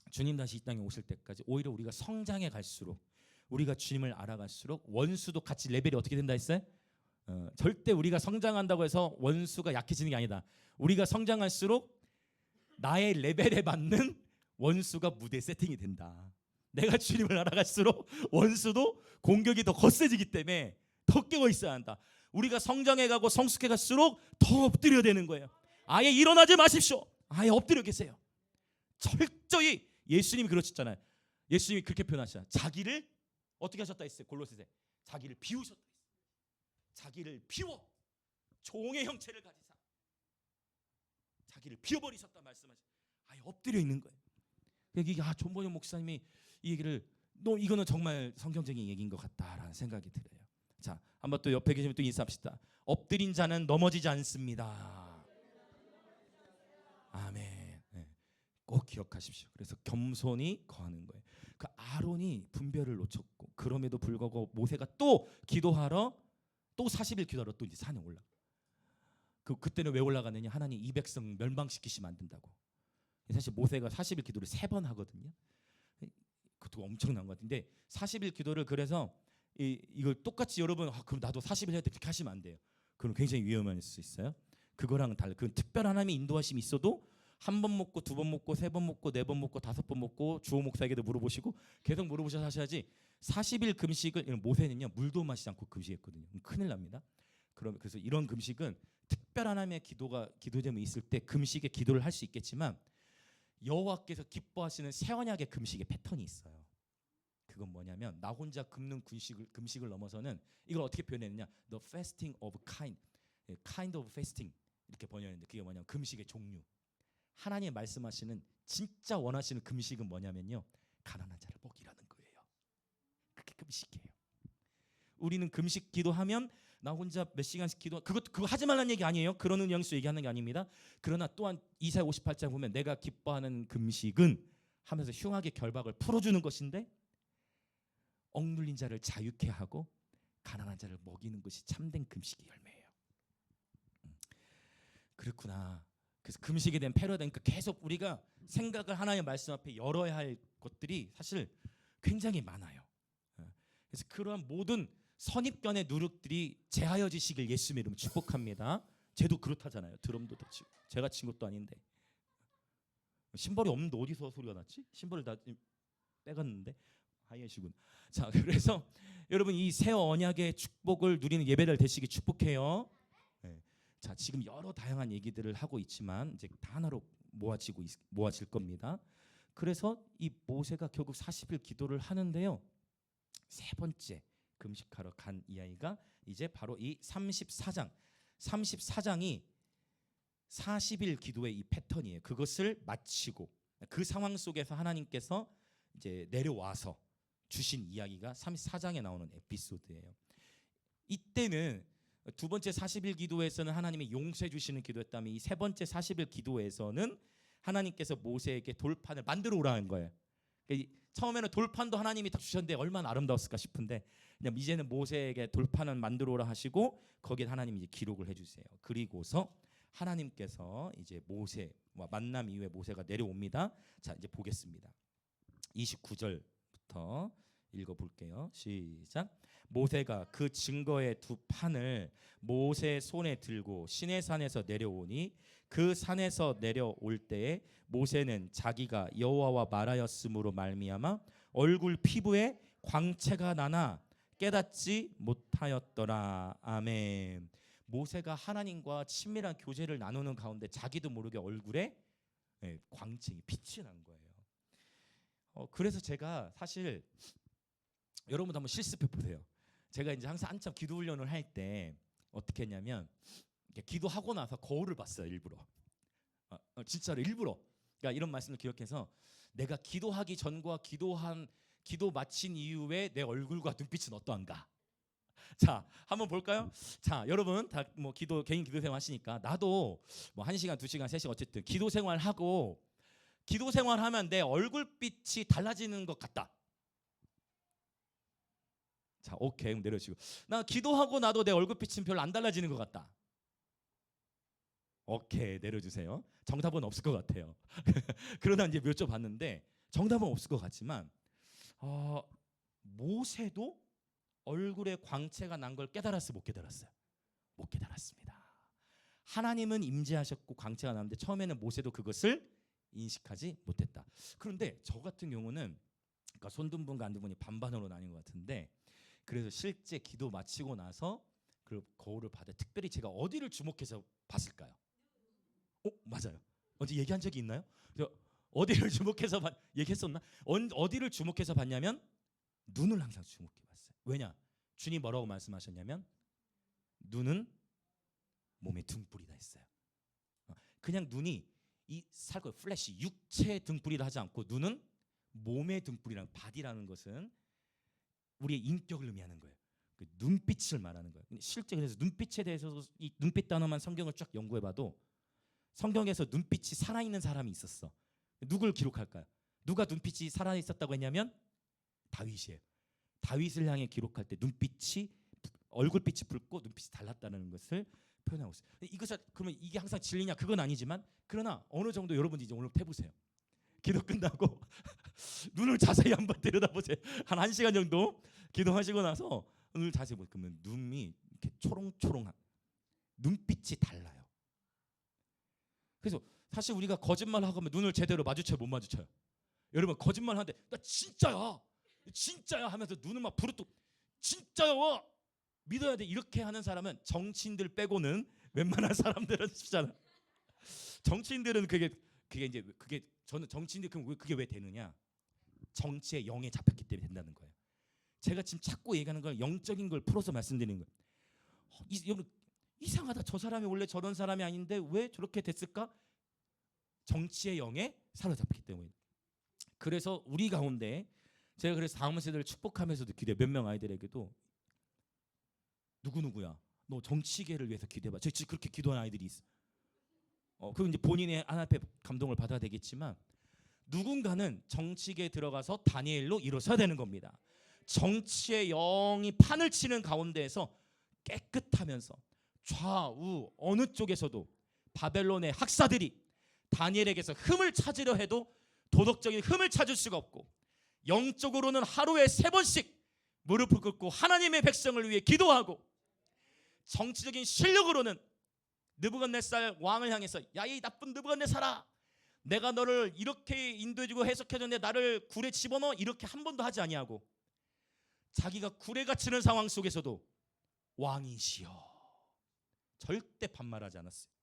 주님 다시 이 땅에 오실 때까지 오히려 우리가 성장해 갈수록, 우리가 주님을 알아갈수록 원수도 같이 레벨이 어떻게 된다 했어요? 절대 우리가 성장한다고 해서 원수가 약해지는 게 아니다. 우리가 성장할수록 나의 레벨에 맞는 원수가 무대 세팅이 된다. 내가 주님을 알아갈수록 원수도 공격이 더 거세지기 때문에 더 깨어 있어야 한다. 우리가 성장해가고 성숙해 갈수록 더 엎드려야 되는 거예요. 아예 일어나지 마십시오. 아예 엎드려 계세요. 철저히 예수님이 그러셨잖아요. 예수님이 그렇게 표현하시잖아요. 자기를 어떻게 하셨다 했어요? 골로새서 자기를 비우셨다 했어요. 자기를 비워 종의 형체를 가지사 자기를 비워버리셨다 말씀하셨어요. 아예 엎드려 있는 거예요. 이게 존 번연 목사님이 이 얘기를 이거는 정말 성경적인 얘기인 것 같다라는 생각이 들어요. 자, 한번 또 옆에 계시면 또 인사합시다. 엎드린 자는 넘어지지 않습니다. 아멘. 네. 꼭 기억하십시오. 그래서 겸손히 거하는 거예요. 그 아론이 분별을 놓쳤고 그럼에도 불구하고 모세가 또 기도하러 또 40일 기도하러 또 이제 산에 올라. 그때는 왜 올라가느냐? 하나님 이 백성 멸망시키시면 안 된다고. 사실 모세가 40일 기도를 3번 하거든요. 그것도 엄청난 것 같은데 40일 기도를 그래서 이걸 똑같이 여러분 그럼 나도 40일 해야 돼 그렇게 하시면 안 돼요. 그럼 굉장히 위험할 수 있어요. 그거랑은 달라. 그 특별한 하나님의 인도하심이 있어도 한 번 먹고 두 번 먹고 세 번 먹고 네 번 먹고 다섯 번 먹고 주호 목사에게도 물어보시고 계속 물어보셔서 하셔야지. 40일 금식을 모세는요 물도 마시지 않고 금식했거든요. 큰일 납니다. 그래서 이런 금식은 특별한 하나님의 기도점이 있을 때 금식의 기도를 할 수 있겠지만 여호와께서 기뻐하시는 새 언약의 금식의 패턴이 있어요. 그건 뭐냐면 나 혼자 굶는 금식을 넘어서는 이걸 어떻게 표현했느냐? The fasting of kind of fasting 이렇게 번역했는데 그게 뭐냐면 금식의 종류. 하나님 말씀하시는 진짜 원하시는 금식은 뭐냐면요 가난한 자를 먹이라는 거예요. 그게 금식이에요. 우리는 금식 기도하면 나 혼자 몇 시간씩 기도 그거 하지 말라는 얘기 아니에요. 그런 뉘앙스 얘기하는 게 아닙니다. 그러나 또한 이사야 58장 보면 내가 기뻐하는 금식은 하면서 흉악의 결박을 풀어주는 것인데 억눌린 자를 자유케 하고 가난한 자를 먹이는 것이 참된 금식의 열매예요. 그렇구나. 그래서 금식에 대한 패러다니까 계속 우리가 생각을 하나님의 말씀 앞에 열어야 할 것들이 사실 굉장히 많아요. 그래서 그러한 모든 선입견의 누룩들이 제하여지시길 예수님의 이름으로 축복합니다. 쟤도 그렇다잖아요. 드럼도 치고 제가 친 것도 아닌데 신발이 없는데 어디서 소리가 났지? 신발을 다 빼갔는데 하이시군. 자, 그래서 여러분 이 새 언약의 축복을 누리는 예배를 되시기 축복해요. 네. 자, 지금 여러 다양한 얘기들을 하고 있지만 이제 다 하나로 모아질 겁니다. 그래서 이 모세가 결국 40일 기도를 하는데요. 세 번째 금식하러 간 이 아이가 이제 바로 이 34장이 40일 기도의 이 패턴이에요. 그것을 마치고 그 상황 속에서 하나님께서 이제 내려와서 주신 이야기가 34장에 나오는 에피소드예요. 이때는 두 번째 40일 기도에서는 하나님이 용서해 주시는 기도였다면 이 세 번째 40일 기도에서는 하나님께서 모세에게 돌판을 만들어 오라는 거예요. 처음에는 돌판도 하나님이 딱 주셨는데 얼마나 아름다웠을까 싶은데 그냥 이제는 모세에게 돌판을 만들어 오라 하시고 거기에 하나님이 이제 기록을 해주세요. 그리고서 하나님께서 이제 모세와 만남 이후에 모세가 내려옵니다. 자, 이제 보겠습니다. 29절부터 읽어볼게요. 시작. 모세가 그 증거의 두 판을 모세 손에 들고 시내산에서 내려오니 그 산에서 내려올 때에 모세는 자기가 여호와와 말하였으므로 말미암아 얼굴 피부에 광채가 나나 깨닫지 못하였더라. 아멘. 모세가 하나님과 친밀한 교제를 나누는 가운데 자기도 모르게 얼굴에 광증이 빛이 난 거예요. 그래서 제가 사실 여러분도 한번 실습해 보세요. 제가 이제 항상 한참 기도 훈련을 할 때 어떻게 했냐면 기도하고 나서 거울을 봤어요. 일부러. 진짜로 일부러. 그러니까 이런 말씀을 기억해서 내가 기도하기 전과 기도 마친 이후에 내 얼굴과 눈빛은 어떠한가. 자, 한번 볼까요? 자, 여러분 다 뭐 개인 기도 생활 하시니까 나도 뭐 1시간, 2시간, 3시간 어쨌든 기도 생활하고 기도 생활하면 내 얼굴빛이 달라지는 것 같다. 자, 오케이. 내려주시고. 나 기도하고 나도 내 얼굴빛은 별로 안 달라지는 것 같다. 오케이. 내려주세요. 정답은 없을 것 같아요. 그러다 이제 몇 점 봤는데 정답은 없을 것 같지만 모세도 얼굴에 광채가 난 걸 깨달았어요? 못 깨달았어요? 못 깨달았습니다. 하나님은 임재하셨고 광채가 나는데 처음에는 모세도 그것을 인식하지 못했다. 그런데 저 같은 경우는 그러니까 손든 분과 안 든 분이 반반으로 나뉜 것 같은데 그래서 실제 기도 마치고 나서 그 거울을 받아 특별히 제가 어디를 주목해서 봤을까요? 맞아요. 언제 얘기한 적이 있나요? 어디를 주목해서 얘기했었나? 어디를 주목해서 봤냐면 눈을 항상 주목해 봤어요. 왜냐? 주님 뭐라고 말씀하셨냐면 눈은 몸의 등불이다 했어요. 그냥 눈이 이 살거 플래시 육체의 등불이라 하지 않고 눈은 몸의 등불이라는 바디라는 것은 우리의 인격을 의미하는 거예요. 그 눈빛을 말하는 거예요. 실제 그래서 눈빛에 대해서 이 눈빛 단어만 성경을 쫙 연구해봐도 성경에서 눈빛이 살아있는 사람이 있었어. 누굴 기록할까요? 누가 눈빛이 살아있었다고 했냐면 다윗이에요. 다윗을 향해 기록할 때 눈빛이 얼굴빛이 붉고 눈빛이 달랐다는 것을 표현하고 있어요. 이것을 그러면 이게 항상 진리냐? 그건 아니지만 그러나 어느 정도 여러분이 이제 오늘 해보세요. 기도 끝나고 눈을 자세히 한번 들여다보세요. 한 1시간 정도 기도하시고 나서 눈을 자세히 보면 눈이 이렇게 초롱초롱한 눈빛이 달라요. 그래서 사실 우리가 거짓말하고 하면 눈을 제대로 마주쳐요, 못 마주쳐요? 여러분 거짓말하는데 나 진짜야 하면서 눈을 막 부르뚝 진짜요 믿어야 돼 이렇게 하는 사람은 정치인들 빼고는 웬만한 사람들은 쉽잖아. 정치인들은 그게 저는 정치인들 그게 왜 되느냐? 정치의 영에 잡혔기 때문에 된다는 거예요. 제가 지금 자꾸 얘기하는 건 영적인 걸 풀어서 말씀드리는 거예요. 여러분 이상하다. 저 사람이 원래 저런 사람이 아닌데 왜 저렇게 됐을까? 정치의 영에 사로잡혔기 때문에. 그래서 우리 가운데 제가 그래서 다음 세대를 축복하면서도 기도해. 몇 명 아이들에게도 누구야 너 정치계를 위해서 기도해봐. 저 그렇게 기도하는 아이들이 있어. 그건 이제 본인의 하나님의 감동을 받아야 되겠지만 누군가는 정치계에 들어가서 다니엘로 일어서야 되는 겁니다. 정치의 영이 판을 치는 가운데에서 깨끗하면서 좌우 어느 쪽에서도 바벨론의 학사들이 다니엘에게서 흠을 찾으려 해도 도덕적인 흠을 찾을 수가 없고 영적으로는 하루에 3번씩 무릎을 꿇고 하나님의 백성을 위해 기도하고 정치적인 실력으로는 느부갓네살 왕을 향해서 야 이 나쁜 느부갓네살아 내가 너를 이렇게 인도해주고 해석해줬는데 나를 굴에 집어넣어 이렇게 한 번도 하지 아니하고 자기가 굴에 갇히는 상황 속에서도 왕이시여 절대 반말하지 않았어요.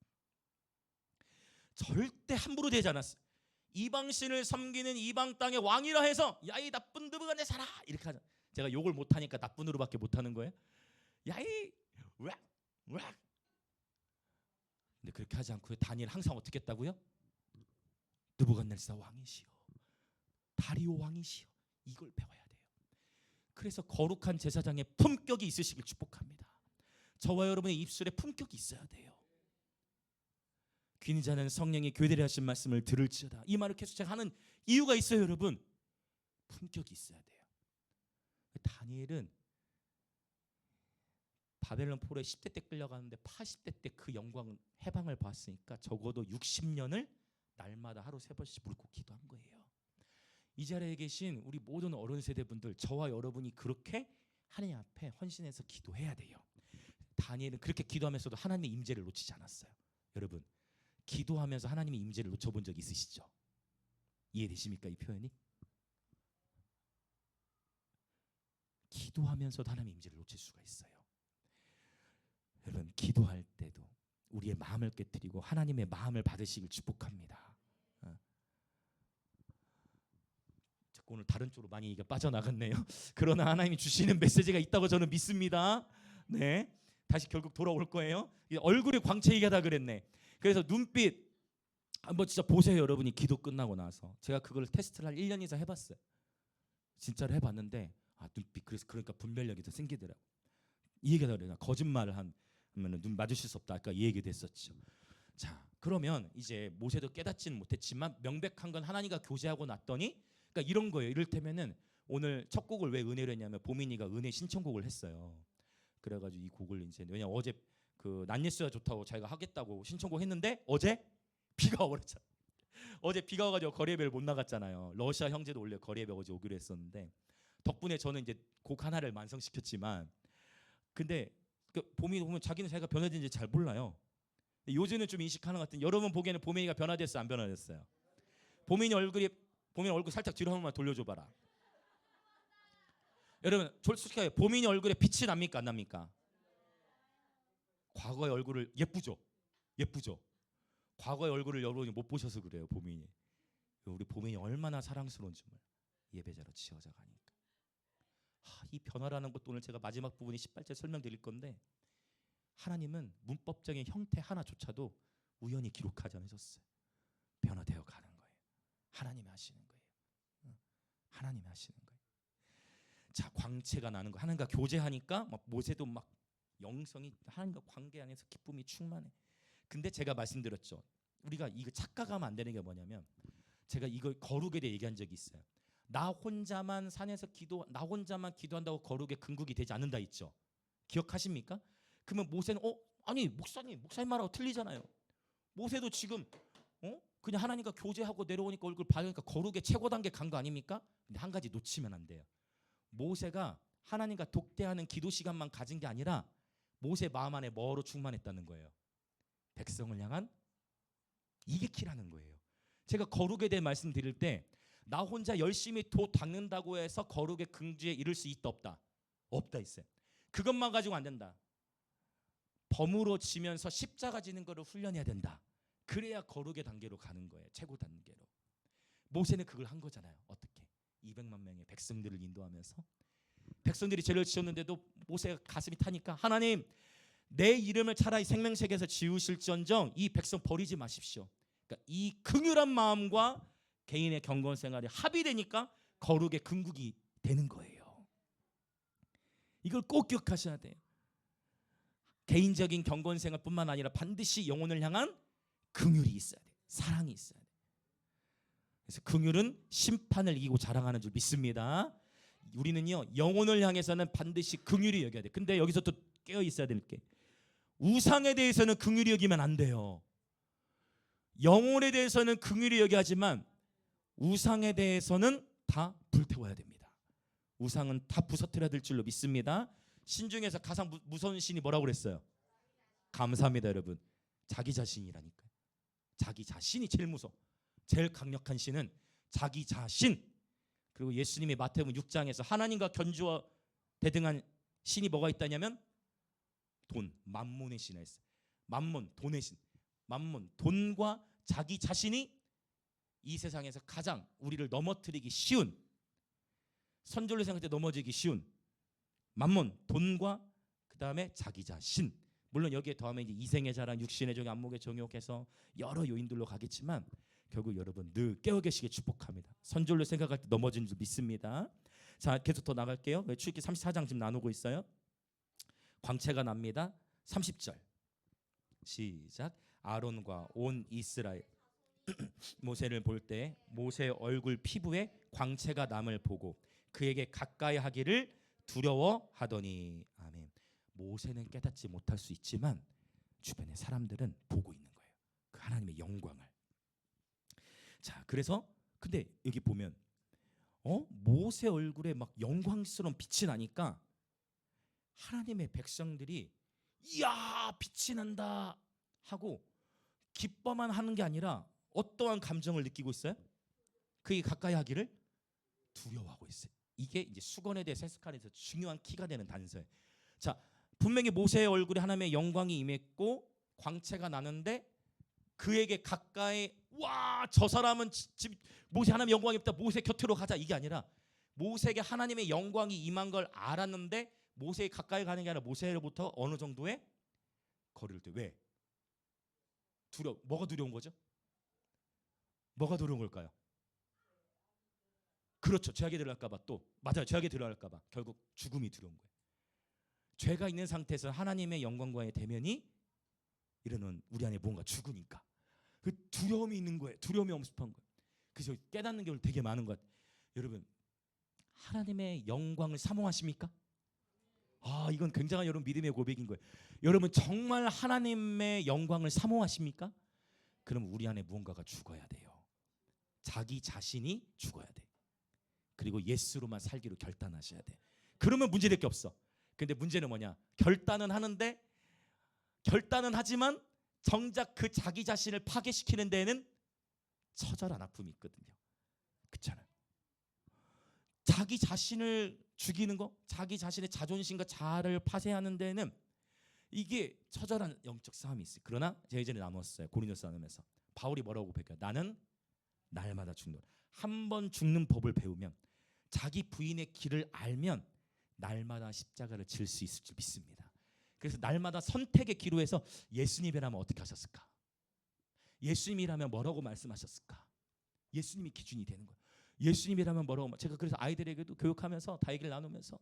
절대 함부로 대지 않았어요. 이방신을 섬기는 이방 땅의 왕이라 해서 야 이 나쁜 느부갓네살아 이렇게 하자. 제가 욕을 못하니까 나쁜으로밖에 못하는 거예요. 야 이 왁 근데 그렇게 하지 않고 다니엘 항상 어떻게 했다고요? 느부갓네살 왕이시여 다리오 왕이시여 이걸 배워야 돼요. 그래서 거룩한 제사장의 품격이 있으시길 축복합니다. 저와 여러분의 입술에 품격이 있어야 돼요. 귀인 자는 성령이 교회들이 하신 말씀을 들을지어다. 이 말을 계속 제가 하는 이유가 있어요. 여러분 품격이 있어야 돼요. 다니엘은 바벨론 포로에 10대 때 끌려가는데 80대 때 그 영광 해방을 봤으니까 적어도 60년을 날마다 하루 3번씩 무릎 꿇고 기도한 거예요. 이 자리에 계신 우리 모든 어른 세대분들 저와 여러분이 그렇게 하나님 앞에 헌신해서 기도해야 돼요. 다니엘은 그렇게 기도하면서도 하나님의 임재를 놓치지 않았어요. 여러분 기도하면서 하나님의 임재를 놓쳐본 적 있으시죠? 이해되십니까 이 표현이? 기도하면서도 하나님의 임재를 놓칠 수가 있어요. 여러분, 기도할 때도 우리의 마음을 깨뜨리고 하나님의 마음을 받으시길 축복합니다. 오늘 다른 쪽으로 많이 이게 빠져나갔네요. 그러나 하나님이 주시는 메시지가 있다고 저는 믿습니다. 네, 다시 결국 돌아올 거예요. 얼굴에 광채 얘기하다 그랬네. 그래서 눈빛 한번 진짜 보세요. 여러분이 기도 끝나고 나서 제가 그걸 테스트를 한 1년 이상 해봤어요. 진짜로 해봤는데 눈빛, 그래서 그러니까 분별력이 더 생기더라고. 이 얘기하다 그래요. 거짓말을 하면은 눈 마주칠 수 없다. 아까 이 얘기도 했었죠. 자, 그러면 이제 모세도 깨닫지는 못했지만 명백한 건 하나님과 교제하고 났더니, 그러니까 이런 거예요. 이를테면은 오늘 첫 곡을 왜 은혜로 했냐면 보민이가 은혜 신청곡을 했어요. 그래가지고 이 곡을 이제, 왜냐 어제 그 난예수가 좋다고 자기가 하겠다고 신청곡 했는데 어제 비가 와버렸잖아. 어제 비가 와가지고 거리 예배를 못 나갔잖아요. 러시아 형제도 원래 거리 예배 어제 오기로 했었는데 덕분에 저는 이제 곡 하나를 완성시켰지만, 근데 그 보민이 보면 자기는 자기가 변화된지 잘 몰라요. 요즘은 좀 인식하는 것 같은. 여러분 보기에는 보민이가 변화됐어요, 안 변화됐어요? 보민이 얼굴 살짝 뒤로 한 번만 돌려줘봐라. 여러분 솔직하게 보민이 얼굴에 빛이 납니까 안 납니까? 과거의 얼굴을 예쁘죠? 과거의 얼굴을 여러분이 못 보셔서 그래요. 보민이, 우리 보민이 얼마나 사랑스러운 줄 예배자로 지어져 가니까. 이 변화라는 것도 오늘 제가 마지막 부분이 18절 설명드릴 건데, 하나님은 문법적인 형태 하나조차도 우연히 기록하지 않으셨어요. 변화되어 가는 거예요. 하나님이 하시는 거예요. 하나님이 하시는 거예요. 자, 광채가 나는 거. 하나님과 교제하니까 막 모세도 막 영성이 하나님과 관계 안에서 기쁨이 충만해. 근데 제가 말씀드렸죠. 우리가 이거 착각하면 안 되는 게 뭐냐면, 제가 이걸 거룩에 대해 얘기한 적이 있어요. 나 혼자만 산에서 나 혼자만 기도한다고 거룩의 근국이 되지 않는다 있죠. 기억하십니까? 그러면 모세는 아니 목사님 말하고 틀리잖아요. 모세도 지금 그냥 하나님과 교제하고 내려오니까 얼굴 밝으니까 거룩의 최고 단계 간 거 아닙니까? 근데 한 가지 놓치면 안 돼요. 모세가 하나님과 독대하는 기도 시간만 가진 게 아니라 모세 마음 안에 뭐로 충만했다는 거예요? 백성을 향한, 이게 키라는 거예요. 제가 거룩에 대해 말씀드릴 때 나 혼자 열심히 도 닦는다고 해서 거룩의 긍지에 이를 수 있다 없다? 없다 있어요. 그것만 가지고 안 된다. 버무러지면서 십자가 지는 거를 훈련해야 된다. 그래야 거룩의 단계로 가는 거예요. 최고 단계로. 모세는 그걸 한 거잖아요. 어떻게? 200만 명의 백성들을 인도하면서 백성들이 죄를 지었는데도 모세가 가슴이 타니까, 하나님 내 이름을 차라리 생명책에서 지우실지언정 이 백성 버리지 마십시오. 그러니까 이 긍휼한 마음과 개인의 경건 생활이 합의되니까 거룩의 근국이 되는 거예요. 이걸 꼭 기억하셔야 돼요. 개인적인 경건 생활뿐만 아니라 반드시 영혼을 향한 긍휼이 있어야 돼요. 사랑이 있어야 돼요. 그래서 긍휼은 심판을 이기고 자랑하는 줄 믿습니다. 우리는요 영혼을 향해서는 반드시 긍휼히 여겨야 돼요. 근데 여기서 또 깨어 있어야 될 게, 우상에 대해서는 긍휼히 여기면 안 돼요. 영혼에 대해서는 긍휼히 여겨야 하지만 우상에 대해서는 다 불태워야 됩니다. 우상은 다 부서뜨려야 될 줄로 믿습니다. 신 중에서 가장 무서운 신이 뭐라고 그랬어요? 감사합니다 여러분. 자기 자신이라니까요. 자기 자신이 제일 무서워. 제일 강력한 신은 자기 자신. 그리고 예수님이 마태복음 6장에서 하나님과 견주어 대등한 신이 뭐가 있다냐면 돈, 만몬의 신이 있어요. 만몬, 돈의 신. 만몬, 돈과 자기 자신이 이 세상에서 가장 우리를 넘어뜨리기 쉬운, 선절로 생각할 때 넘어지기 쉬운 만몬, 돈과 그 다음에 자기 자신. 물론 여기에 더하면 이제 이생의 자랑, 육신의 종, 안목의 정욕해서 여러 요인들로 가겠지만 결국 여러분 늘 깨어 계시길 축복합니다. 선절로 생각할 때 넘어진 줄 믿습니다. 자, 계속 더 나갈게요. 출애굽기 34장 지금 나누고 있어요. 광채가 납니다. 30절 시작. 아론과 온 이스라엘 모세를 볼 때 모세의 얼굴 피부에 광채가 남을 보고 그에게 가까이 하기를 두려워하더니. 아멘. 모세는 깨닫지 못할 수 있지만 주변의 사람들은 보고 있는 거예요. 그 하나님의 영광을. 자, 그래서 근데 여기 보면 모세 얼굴에 막 영광스러운 빛이 나니까 하나님의 백성들이 이야 빛이 난다 하고 기뻐만 하는 게 아니라 어떠한 감정을 느끼고 있어요? 그게 가까이 하기를 두려워하고 있어요. 이게 이제 수건에 대해 해석하면서 중요한 키가 되는 단서예요. 자, 분명히 모세의 얼굴에 하나님의 영광이 임했고 광채가 나는데 그에게 가까이 와, 저 사람은 모세 하나님의 영광이 있다, 모세 곁으로 가자, 이게 아니라 모세에게 하나님의 영광이 임한 걸 알았는데 모세에 가까이 가는 게 아니라 모세로부터 어느 정도의 거리를 둬. 왜? 뭐가 두려운 거죠? 뭐가 두려운 걸까요? 그렇죠. 죄악에 들어갈까 봐. 또 맞아요. 죄악에 들어갈까 봐. 결국 죽음이 두려운 거예요. 죄가 있는 상태에서 하나님의 영광과의 대면이 이러는 우리 안에 뭔가 죽으니까 그 두려움이 있는 거예요. 두려움이 엄습한 거예요. 그래서 깨닫는 게 되게 많은 것 같아요. 여러분, 하나님의 영광을 사모하십니까? 아, 이건 굉장한 여러분 믿음의 고백인 거예요. 여러분 정말 하나님의 영광을 사모하십니까? 그럼 우리 안에 무언가가 죽어야 돼요. 자기 자신이 죽어야 돼. 그리고 예수로만 살기로 결단하셔야 돼. 그러면 문제될 게 없어. 근데 문제는 뭐냐? 결단은 하는데, 결단은 하지만 정작 그 자기 자신을 파괴시키는 데에는 처절한 아픔이 있거든요. 그렇잖아요. 자기 자신을 죽이는 거, 자기 자신의 자존심과 자아를 파쇄하는 데는 이게 처절한 영적 싸움이 있어요. 그러나 제가 예전에 나눴어요. 고린도서 나누면서 바울이 뭐라고 고백해요? 나는 날마다 죽는, 한 번 죽는 법을 배우면, 자기 부인의 길을 알면 날마다 십자가를 질 수 있을 줄 믿습니다. 그래서 날마다 선택의 기로에서 예수님이라면 어떻게 하셨을까? 예수님이라면 뭐라고 말씀하셨을까? 예수님이 기준이 되는 거예요. 예수님이라면 뭐라고. 제가 그래서 아이들에게도 교육하면서 다 얘기를 나누면서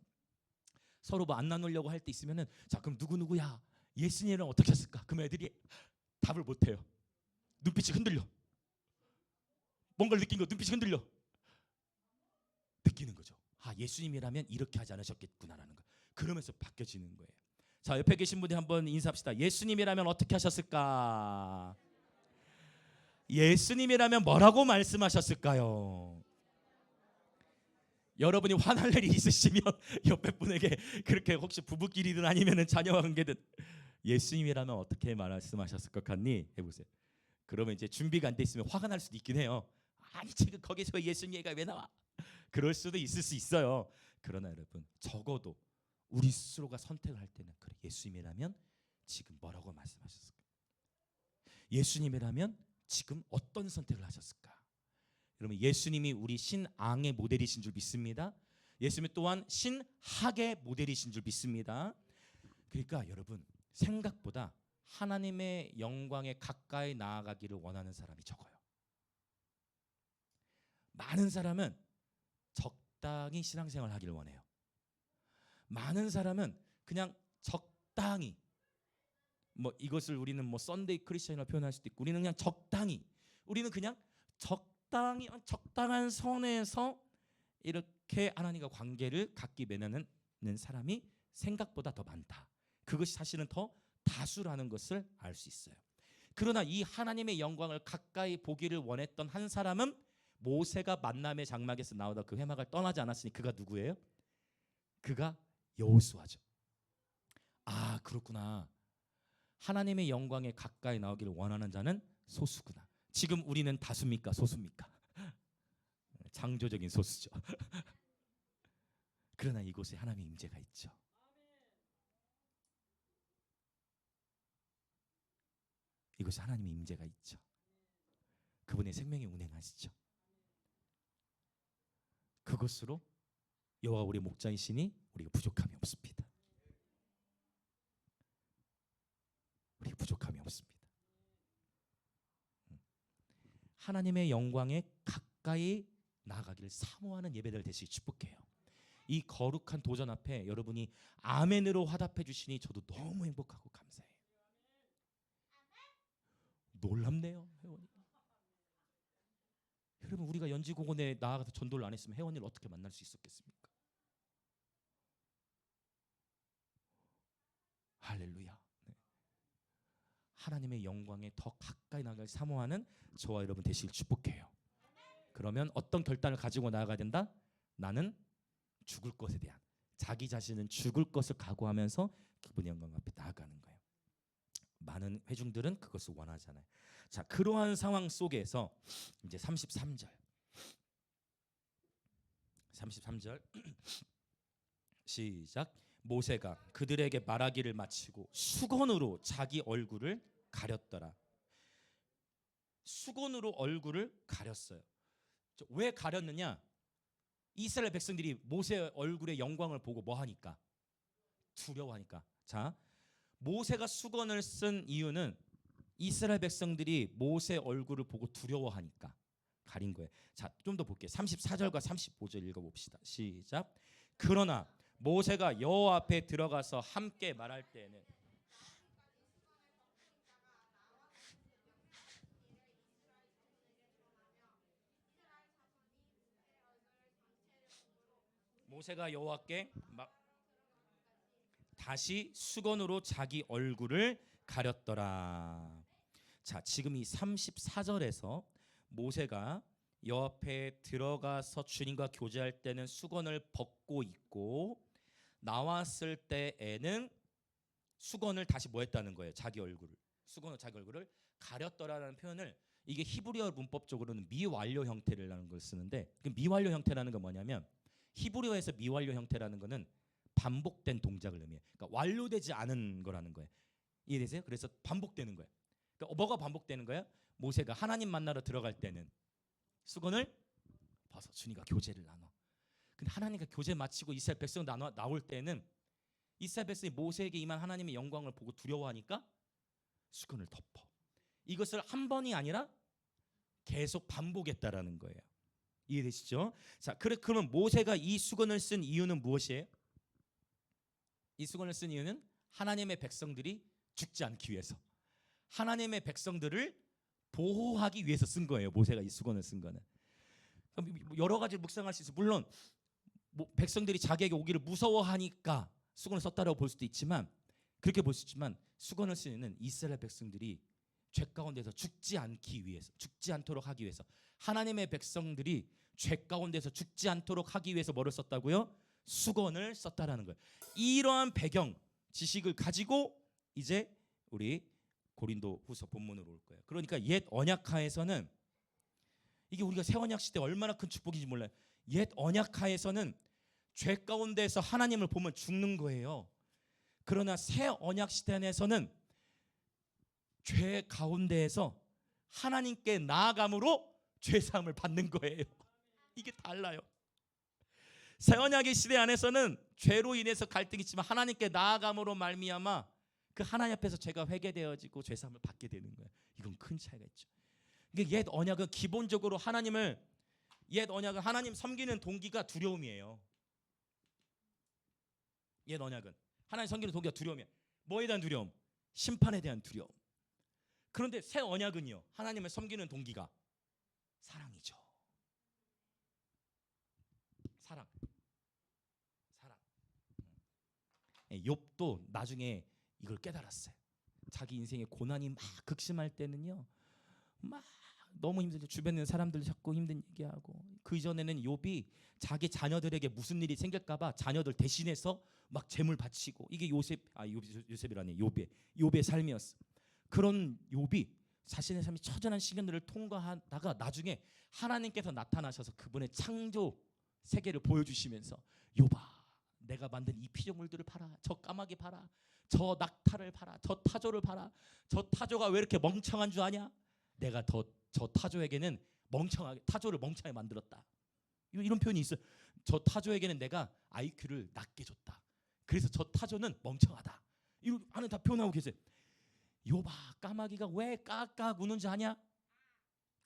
서로 뭐 안 나누려고 할 때 있으면은, 자 그럼 누구누구야 예수님이라면 어떻게 하셨을까? 그럼 애들이 답을 못해요. 눈빛이 흔들려. 뭔가를 느낀 거, 눈빛이 흔들려. 느끼는 거죠. 아, 예수님이라면 이렇게 하지 않으셨겠구나라는 거. 그러면서 바뀌어지는 거예요. 자, 옆에 계신 분이 한번 인사합시다. 예수님이라면 어떻게 하셨을까? 예수님이라면 뭐라고 말씀하셨을까요? 여러분이 화날 일이 있으시면 옆에 분에게, 그렇게 혹시 부부끼리든 아니면 자녀와 관계든, 예수님이라면 어떻게 말씀하셨을 것 같니? 해보세요. 그러면 이제 준비가 안 돼 있으면 화가 날 수도 있긴 해요. 아니 지금 거기서 예수님 얘기가 왜 나와? 그럴 수도 있을 수 있어요. 그러나 여러분, 적어도 우리 스스로가 선택을 할 때는, 그래 예수님이라면 지금 뭐라고 말씀하셨을까? 예수님이라면 지금 어떤 선택을 하셨을까? 여러분, 예수님이 우리 신앙의 모델이신 줄 믿습니다. 예수님 또한 신학의 모델이신 줄 믿습니다. 그러니까 여러분, 생각보다 하나님의 영광에 가까이 나아가기를 원하는 사람이 적어요. 많은 사람은 적당히 신앙생활을 하기를 원해요. 많은 사람은 그냥 적당히, 뭐 이것을 우리는 뭐 썬데이 크리스천이라고 표현할 수도 있고, 우리는 그냥 적당히, 우리는 그냥 적당히 적당한 선에서 이렇게 하나님과 관계를 갖기 맺는 사람이 생각보다 더 많다. 그것이 사실은 더 다수라는 것을 알 수 있어요. 그러나 이 하나님의 영광을 가까이 보기를 원했던 한 사람은 모세가 만남의 장막에서 나오다 그 회막을 떠나지 않았으니 그가 누구예요? 그가 여호수아죠. 아, 그렇구나. 하나님의 영광에 가까이 나오기를 원하는 자는 소수구나. 지금 우리는 다수입니까? 소수입니까? 창조적인 소수죠. 그러나 이곳에 하나님의 임재가 있죠. 이곳에 하나님의 임재가 있죠. 그분의 생명이 운행하시죠. 그것으로 여호와 우리 목자이시니 우리가 부족함이 없습니다. 우리가 부족함이 없습니다. 하나님의 영광에 가까이 나아가기를 사모하는 예배들 되시기 축복해요. 이 거룩한 도전 앞에 여러분이 아멘으로 화답해 주시니 저도 너무 행복하고 감사해요. 놀랍네요, 회원님. 여러분, 우리가 연지공원에 나아가서 전도를 안 했으면 회원님을 어떻게 만날 수 있었겠습니까? 할렐루야. 네. 하나님의 영광에 더 가까이 나아갈 사모하는 저와 여러분 되시길 축복해요. 그러면 어떤 결단을 가지고 나아가야 된다? 나는 죽을 것에 대한, 자기 자신은 죽을 것을 각오하면서 그분의 영광 앞에 나아가는 거예요. 많은 회중들은 그것을 원하잖아요. 자, 그러한 상황 속에서 이제 33절, 33절 시작. 모세가 그들에게 말하기를 마치고 수건으로 자기 얼굴을 가렸더라. 수건으로 얼굴을 가렸어요. 왜 가렸느냐? 이스라엘 백성들이 모세의 얼굴의 영광을 보고 뭐 하니까? 두려워하니까. 자, 모세가 수건을 쓴 이유는 이스라엘 백성들이 모세 얼굴을 보고 두려워하니까 가린 거예요. 자, 좀 더 볼게요. 34절과 35절 읽어봅시다. 시작. 그러나 모세가 여호와 앞에 들어가서 함께 말할 때에는 모세가 여호와께 다시 수건으로 자기 얼굴을 가렸더라. 자, 지금 이 34절에서 모세가 여호와 앞에 들어가서 주님과 교제할 때는 수건을 벗고 있고 나왔을 때에는 수건을 다시 뭐 했다는 거예요? 자기 얼굴을. 수건으로 자기 얼굴을 가렸더라라는 표현을, 이게 히브리어 문법적으로는 미완료 형태라는 걸 쓰는데, 그 미완료 형태라는 건 뭐냐면 히브리어에서 미완료 형태라는 거는 반복된 동작을 의미해요. 그러니까 완료되지 않은 거라는 거예요. 이해되세요? 그래서 반복되는 거예요. 그러니까 뭐가 반복되는 거예요? 모세가 하나님 만나러 들어갈 때는 수건을 벗어 주님과 교제를 나눠. 근데 하나님과 교제 마치고 이스라엘 백성 나올 때는 이스라엘 백성이 모세에게 임한 하나님의 영광을 보고 두려워하니까 수건을 덮어. 이것을 한 번이 아니라 계속 반복했다라는 거예요. 이해되시죠? 자, 그러면 모세가 이 수건을 쓴 이유는 무엇이에요? 이 수건을 쓴 이유는 하나님의 백성들이 죽지 않기 위해서, 하나님의 백성들을 보호하기 위해서 쓴 거예요. 모세가 이 수건을 쓴 거는 여러 가지 묵상할 수 있어요. 물론 백성들이 자기에게 오기를 무서워하니까 수건을 썼다라고 볼 수도 있지만, 그렇게 볼 수 있지만 수건을 쓰는 이스라엘 백성들이 죄 가운데서 죽지 않기 위해서, 죽지 않도록 하기 위해서, 하나님의 백성들이 죄 가운데서 죽지 않도록 하기 위해서 뭐를 썼다고요? 수건을 썼다라는 거예요. 이러한 배경 지식을 가지고 이제 우리 고린도후서 본문으로 올 거예요. 그러니까 옛 언약하에서는, 이게 우리가 새 언약 시대 얼마나 큰 축복인지 몰라요. 옛 언약하에서는 죄 가운데서 하나님을 보면 죽는 거예요. 그러나 새 언약 시대 안에서는 죄 가운데에서 하나님께 나아감으로 죄 사함을 받는 거예요. 이게 달라요. 새 언약의 시대 안에서는 죄로 인해서 갈등이 있지만 하나님께 나아감으로 말미암아 그 하나님 앞에서 죄가 회개되어지고 죄 사함을 받게 되는 거예요. 이건 큰 차이가 있죠. 이게 옛 언약은 기본적으로 옛 언약은 하나님 섬기는 동기가 두려움이에요. 옛 언약은 하나님 섬기는 동기가 두려움이에요. 뭐에 대한 두려움? 심판에 대한 두려움. 그런데 새 언약은요, 하나님을 섬기는 동기가 사랑이죠. 사랑. 욥도 나중에 이걸 깨달았어요. 자기 인생에 고난이 막 극심할 때는요, 막 너무 힘들죠. 주변에 있는 사람들 자꾸 힘든 얘기하고. 그 이전에는 욥이 자기 자녀들에게 무슨 일이 생길까봐 자녀들 대신해서 막 재물 바치고, 이게 요셉이라니 욥의 삶이었어. 그런 욥이 자신의 삶이 처절한 시간들을 통과하다가 나중에 하나님께서 나타나셔서 그분의 창조 세계를 보여주시면서, 욥아, 내가 만든 이 피조물들을 봐라, 저 까마귀 봐라, 저 낙타를 봐라, 저 타조를 봐라, 저 타조가 왜 이렇게 멍청한 줄 아냐? 내가 저 타조에게는 타조를 멍청하게 만들었다. 이런 표현이 있어요. 저 타조에게는 내가 IQ를 낮게 줬다. 그래서 저 타조는 멍청하다. 이런 하는 다 표현하고 계세요. 욥아, 까마귀가 왜 까까 우는지 아냐?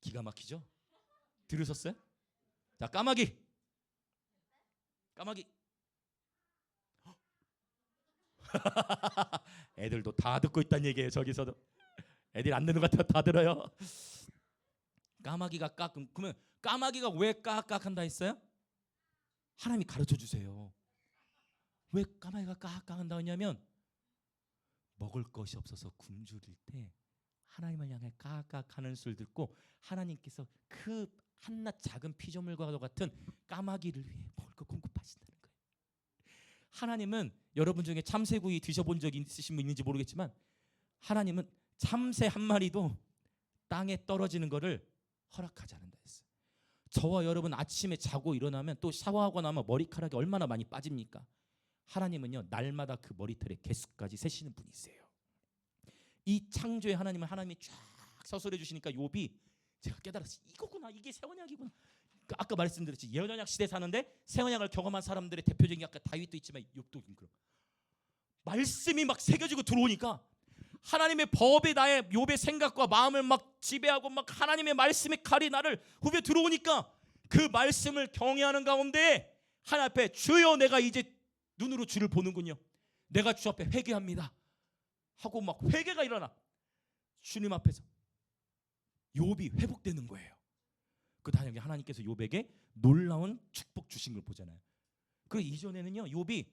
기가 막히죠? 들으셨어요? 자, 까마귀 애들도 다 듣고 있다는 얘기예요. 저기서도 애들이 안 듣는 것 같아요. 다 들어요. 까마귀가 그러면 까마귀가 왜 깍깍한다 했어요? 하나님이 가르쳐 주세요. 왜 까마귀가 깍깍한다 했냐면, 먹을 것이 없어서 굶주릴 때 하나님을 향해 깍깍하는 소리를 듣고 하나님께서 그 한낱 작은 피조물과도 같은 까마귀를 위해 먹을 것 공급하신다는 거예요. 하나님은, 여러분 중에 참새구이 드셔본 적 있으신 분 있는지 모르겠지만, 하나님은 참새 한 마리도 땅에 떨어지는 것을 허락하지 않는다 했어요. 저와 여러분 아침에 자고 일어나면 또 샤워하고 나면 머리카락이 얼마나 많이 빠집니까? 하나님은요 날마다 그 머리털의 개수까지 세시는 분이세요. 이 창조의 하나님은 하나님이 쫙 서술해 주시니까 욥이 제가 깨달았어요. 이거구나, 이게 새 언약이구나. 아까 말씀드렸지, 예언 언약 시대 사는데 새 언약을 경험한 사람들의 대표적인 아까 다윗도 있지만 욥도 그런 말씀이 막 새겨지고 들어오니까 하나님의 법이 나의 욥의 생각과 마음을 막 지배하고 막 하나님의 말씀의 칼이 나를 후벼 들어오니까 그 말씀을 경외하는 가운데 하나님 앞에 주여 내가 이제 눈으로 주를 보는군요. 내가 주 앞에 회개합니다 하고 막 회개가 일어나 주님 앞에서 욥이 회복되는 거예요. 그 다음에 하나님께서 욥에게 놀라운 축복 주신 걸 보잖아요. 그 이전에는요 욥이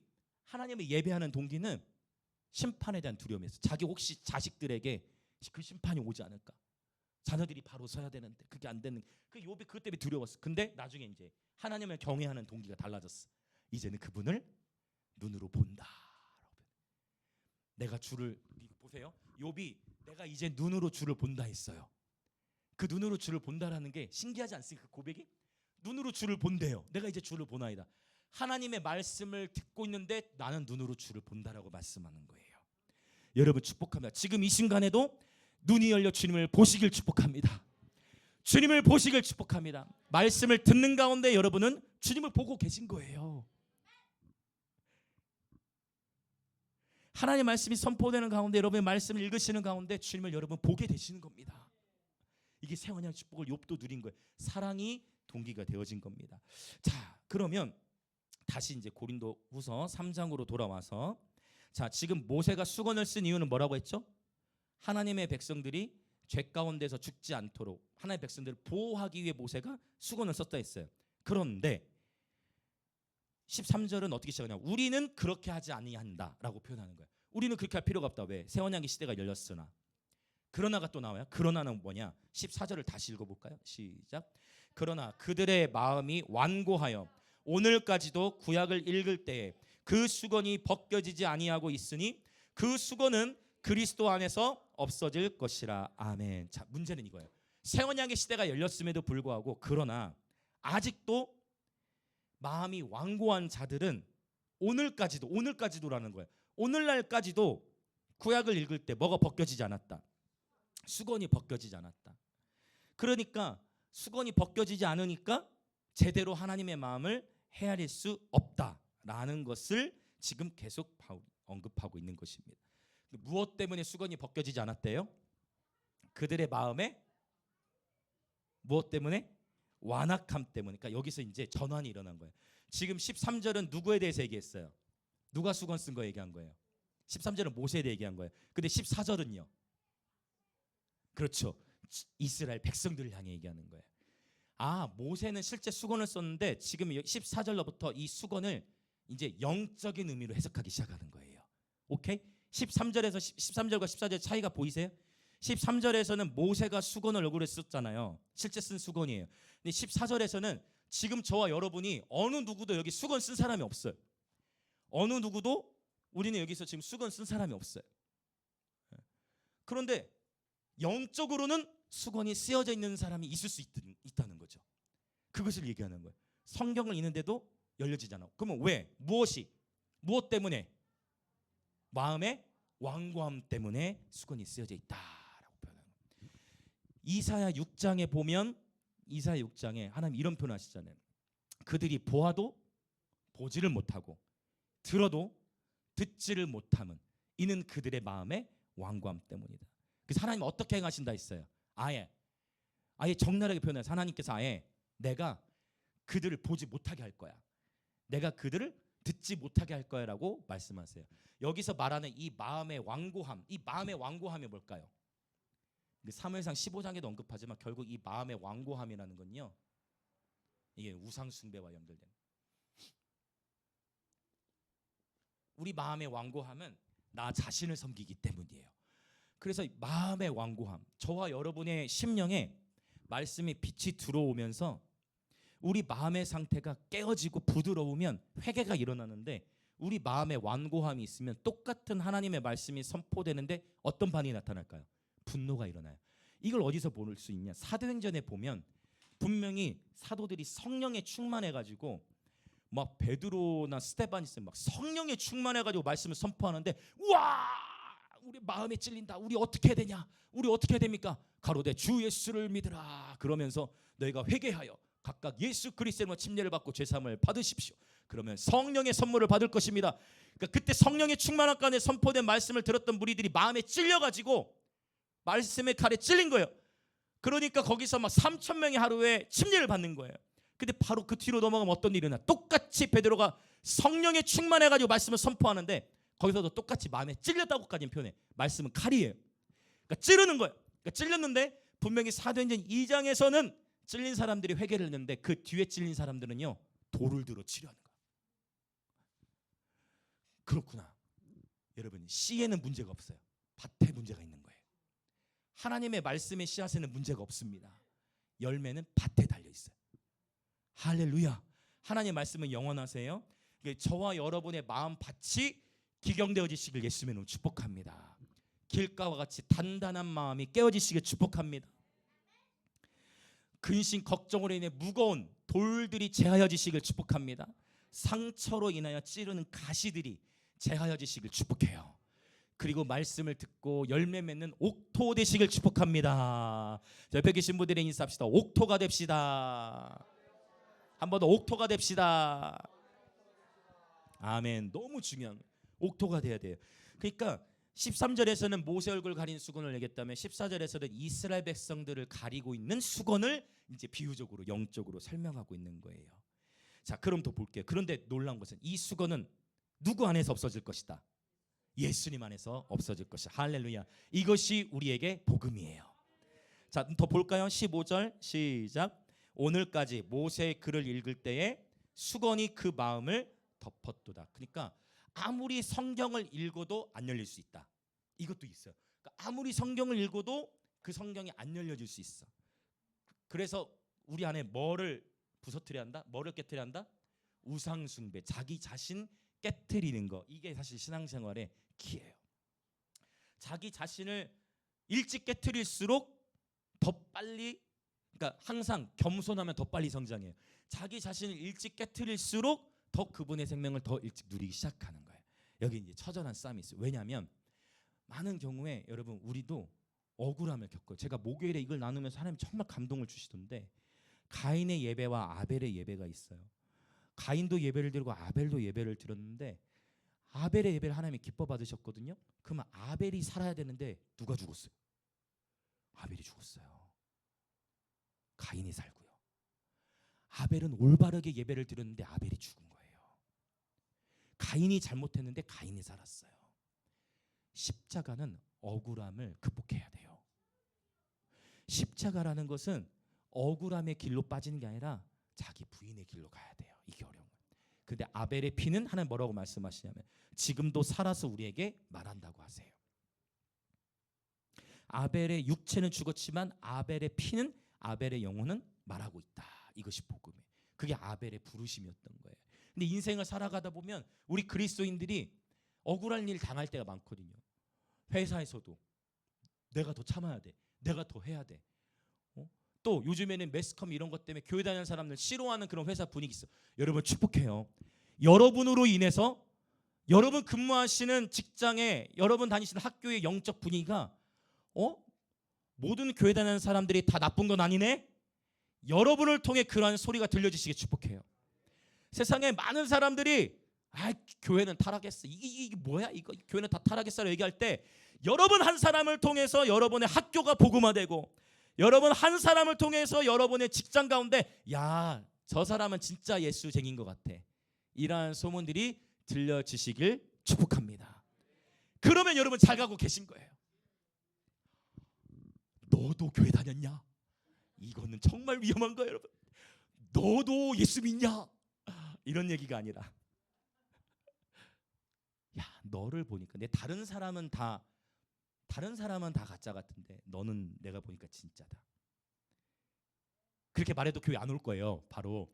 하나님을 예배하는 동기는 심판에 대한 두려움이었어요. 자기 혹시 자식들에게 그 심판이 오지 않을까, 자녀들이 바로 서야 되는데 그게 안 되는, 그 욥이 그것 때문에 두려웠어. 근데 나중에 이제 하나님을 경외하는 동기가 달라졌어. 이제는 그분을 눈으로 본다. 내가 주를 보세요. 욥이 내가 이제 눈으로 주를 본다 했어요. 그 눈으로 주를 본다라는 게 신기하지 않습니까? 그 고백이 눈으로 주를 본대요. 내가 이제 주를 보나이다. 하나님의 말씀을 듣고 있는데 나는 눈으로 주를 본다라고 말씀하는 거예요. 여러분 축복합니다. 지금 이 순간에도 눈이 열려 주님을 보시길 축복합니다. 주님을 보시길 축복합니다. 말씀을 듣는 가운데 여러분은 주님을 보고 계신 거예요. 하나님의 말씀이 선포되는 가운데 여러분의 말씀을 읽으시는 가운데 주님을 여러분 보게 되시는 겁니다. 이게 새 언약 축복을 욥도 누린 거예요. 사랑이 동기가 되어진 겁니다. 자, 그러면 다시 이제 고린도후서 3장으로 돌아와서, 자, 지금 모세가 수건을 쓴 이유는 뭐라고 했죠? 하나님의 백성들이 죄 가운데서 죽지 않도록 하나님의 백성들을 보호하기 위해 모세가 수건을 썼다 했어요. 그런데 13절은 어떻게 시작하냐? 우리는 그렇게 하지 아니한다라고 표현하는 거예요. 우리는 그렇게 할 필요가 없다. 왜? 새 언약의 시대가 열렸으나. 그러나가 또 나와요. 그러나는 뭐냐? 14절을 다시 읽어볼까요? 시작. 그러나 그들의 마음이 완고하여 오늘까지도 구약을 읽을 때에 그 수건이 벗겨지지 아니하고 있으니 그 수건은 그리스도 안에서 없어질 것이라. 아멘. 자, 문제는 이거예요. 새 언약의 시대가 열렸음에도 불구하고 그러나 아직도 마음이 완고한 자들은 오늘까지도라는 거예요. 오늘날까지도 구약을 읽을 때 뭐가 벗겨지지 않았다. 수건이 벗겨지지 않았다. 그러니까 수건이 벗겨지지 않으니까 제대로 하나님의 마음을 헤아릴 수 없다라는 것을 지금 계속 언급하고 있는 것입니다. 무엇 때문에 수건이 벗겨지지 않았대요? 그들의 마음에 무엇 때문에? 완악함 때문에. 그러니까 여기서 이제 전환이 일어난 거예요. 지금 13절은 누구에 대해서 얘기했어요? 누가 수건 쓴 거 얘기한 거예요? 13절은 모세에 대해 얘기한 거예요. 근데 14절은요? 그렇죠. 이스라엘 백성들을 향해 얘기하는 거예요. 아, 모세는 실제 수건을 썼는데 지금 14절로부터 이 수건을 이제 영적인 의미로 해석하기 시작하는 거예요. 오케이? 13절과 14절 차이가 보이세요? 13절에서는 모세가 수건을 얼굴에 썼잖아요. 실제 쓴 수건이에요. 근데 14절에서는 지금 저와 여러분이 어느 누구도 여기 수건 쓴 사람이 없어요. 어느 누구도 우리는 여기서 지금 수건 쓴 사람이 없어요. 그런데 영적으로는 수건이 쓰여져 있는 사람이 있을 수 있다는 거죠. 그것을 얘기하는 거예요. 성경을 읽는데도 열려지지 않아. 그러면 왜? 무엇 때문에? 마음의 완고함 때문에 수건이 쓰여져 있다라고 표현하는 거예요. 이사야 6장에 보면 이사야 6장에 하나님 이런 표현 하시잖아요. 그들이 보아도 보지를 못하고 들어도 듣지를 못함은 이는 그들의 마음의 완고함 때문이다. 그래서 하나님 어떻게 행하신다 했어요? 아예 적나라하게 표현해서 하나님께서 아예 내가 그들을 보지 못하게 할 거야. 내가 그들을 듣지 못하게 할 거야라고 말씀하세요. 여기서 말하는 이 마음의 완고함, 이 마음의 완고함이 뭘까요? 사무엘상 15장에도 언급하지만 결국 이 마음의 완고함이라는 건요, 이게 우상 숭배와 연결된. 우리 마음의 완고함은 나 자신을 섬기기 때문이에요. 그래서 마음의 완고함, 저와 여러분의 심령에 말씀의 빛이 들어오면서 우리 마음의 상태가 깨어지고 부드러우면 회개가 일어나는데, 우리 마음에 완고함이 있으면 똑같은 하나님의 말씀이 선포되는데 어떤 반응이 나타날까요? 분노가 일어나요. 이걸 어디서 볼 수 있냐? 사도행전에 보면 분명히 사도들이 성령에 충만해가지고 막 베드로나 스데반이 막 성령에 충만해가지고 말씀을 선포하는데, 와, 우리 마음에 찔린다. 우리 어떻게 해야 되냐? 우리 어떻게 해야 됩니까? 가로되 주 예수를 믿으라. 그러면서 너희가 회개하여 각각 예수 그리스도의 침례를 받고 죄사함을 받으십시오. 그러면 성령의 선물을 받을 것입니다. 그러니까 그때 성령의 충만한 가운데 선포된 말씀을 들었던 무리들이 마음에 찔려가지고 말씀의 칼에 찔린 거예요. 그러니까 거기서 막 3천 명이 하루에 침례를 받는 거예요. 근데 바로 그 뒤로 넘어가면 어떤 일이 일어나? 똑같이 베드로가 성령에 충만해가지고 말씀을 선포하는데 거기서도 똑같이 마음에 찔렸다고까지 표현해. 말씀은 칼이에요. 그러니까 찌르는 거예요. 그러니까 찔렸는데 분명히 사도행전 2장에서는 찔린 사람들이 회개를 했는데 그 뒤에 찔린 사람들은요, 돌을 들어 치료하는 거예요. 그렇구나. 여러분, 씨에는 문제가 없어요. 밭에 문제가 있는 거예요. 하나님의 말씀의 씨앗에는 문제가 없습니다. 열매는 밭에 달려 있어요. 할렐루야. 하나님의 말씀은 영원하세요. 저와 여러분의 마음 밭이 기경되어지시길 예수님으로 축복합니다. 길가와 같이 단단한 마음이 깨어지시길 축복합니다. 근심 걱정으로 인해 무거운 돌들이 제하여지시길 축복합니다. 상처로 인하여 찌르는 가시들이 제하여지시길 축복해요. 그리고 말씀을 듣고 열매 맺는 옥토 되시길 축복합니다. 옆에 계신 분들의 인사합시다. 옥토가 됩시다. 한 번 더 옥토가 됩시다. 아멘. 너무 중요한 거예요. 옥토가 돼야 돼요. 그러니까 13절에서는 모세 얼굴 가린 수건을 얘기했다면 14절에서는 이스라엘 백성들을 가리고 있는 수건을 이제 비유적으로 영적으로 설명하고 있는 거예요. 자, 그럼 더 볼게요. 그런데 놀라운 것은 이 수건은 누구 안에서 없어질 것이다? 예수님 안에서 없어질 것이다. 할렐루야. 이것이 우리에게 복음이에요. 자, 더 볼까요? 15절 시작. 오늘까지 모세의 글을 읽을 때에 수건이 그 마음을 덮었도다. 그러니까 아무리 성경을 읽어도 안 열릴 수 있다. 이것도 있어요. 그러니까 아무리 성경을 읽어도 그 성경이 안 열려질 수 있어. 그래서 우리 안에 뭐를 부서뜨려야 한다? 뭐를 깨뜨려야 한다? 우상숭배, 자기 자신 깨뜨리는 거. 이게 사실 신앙생활의 키예요. 자기 자신을 일찍 깨뜨릴수록 더 빨리, 그러니까 항상 겸손하면 더 빨리 성장해요. 자기 자신을 일찍 깨뜨릴수록 더 그분의 생명을 더 일찍 누리기 시작하는 거예요. 여기 이제 처절한 싸움이 있어요. 왜냐하면 많은 경우에 여러분 우리도 억울함을 겪어요. 제가 목요일에 이걸 나누면서 하나님 정말 감동을 주시던데, 가인의 예배와 아벨의 예배가 있어요. 가인도 예배를 드리고 아벨도 예배를 드렸는데 아벨의 예배를 하나님이 기뻐 받으셨거든요. 그러면 아벨이 살아야 되는데 누가 죽었어요? 아벨이 죽었어요. 가인이 살고요. 아벨은 올바르게 예배를 드렸는데 아벨이 죽은 거예요. 가인이 잘못했는데 가인이 살았어요. 십자가는 억울함을 극복해야 돼요. 십자가라는 것은 억울함의 길로 빠지는 게 아니라 자기 부인의 길로 가야 돼요. 이게 어려운 거예요. 근데 아벨의 피는 하나님 뭐라고 말씀하시냐면 지금도 살아서 우리에게 말한다고 하세요. 아벨의 육체는 죽었지만 아벨의 피는, 아벨의 영혼은 말하고 있다. 이것이 복음이에요. 그게 아벨의 부르심이었던 거예요. 근데 인생을 살아가다 보면 우리 그리스도인들이 억울한 일 당할 때가 많거든요. 회사에서도 내가 더 참아야 돼. 내가 더 해야 돼. 또 요즘에는 매스컴 이런 것 때문에 교회 다니는 사람들 싫어하는 그런 회사 분위기 있어. 여러분 축복해요. 여러분으로 인해서 여러분 근무하시는 직장에, 여러분 다니시는 학교의 영적 분위기가 모든 교회 다니는 사람들이 다 나쁜 건 아니네. 여러분을 통해 그러한 소리가 들려지시게 축복해요. 세상에 많은 사람들이 교회는 타락했어. 이게 뭐야? 이거 교회는 다 타락했어라고 얘기할 때 여러분 한 사람을 통해서 여러분의 학교가 복음화되고, 여러분 한 사람을 통해서 여러분의 직장 가운데 야, 저 사람은 진짜 예수쟁인 것 같아. 이러한 소문들이 들려지시길 축복합니다. 그러면 여러분 잘 가고 계신 거예요. 너도 교회 다녔냐? 이거는 정말 위험한 거예요, 여러분. 너도 예수 믿냐? 이런 얘기가 아니라, 야, 너를 보니까 다른 사람은 다 가짜 같은데 너는 내가 보니까 진짜다. 그렇게 말해도 교회 안 올 거예요, 바로.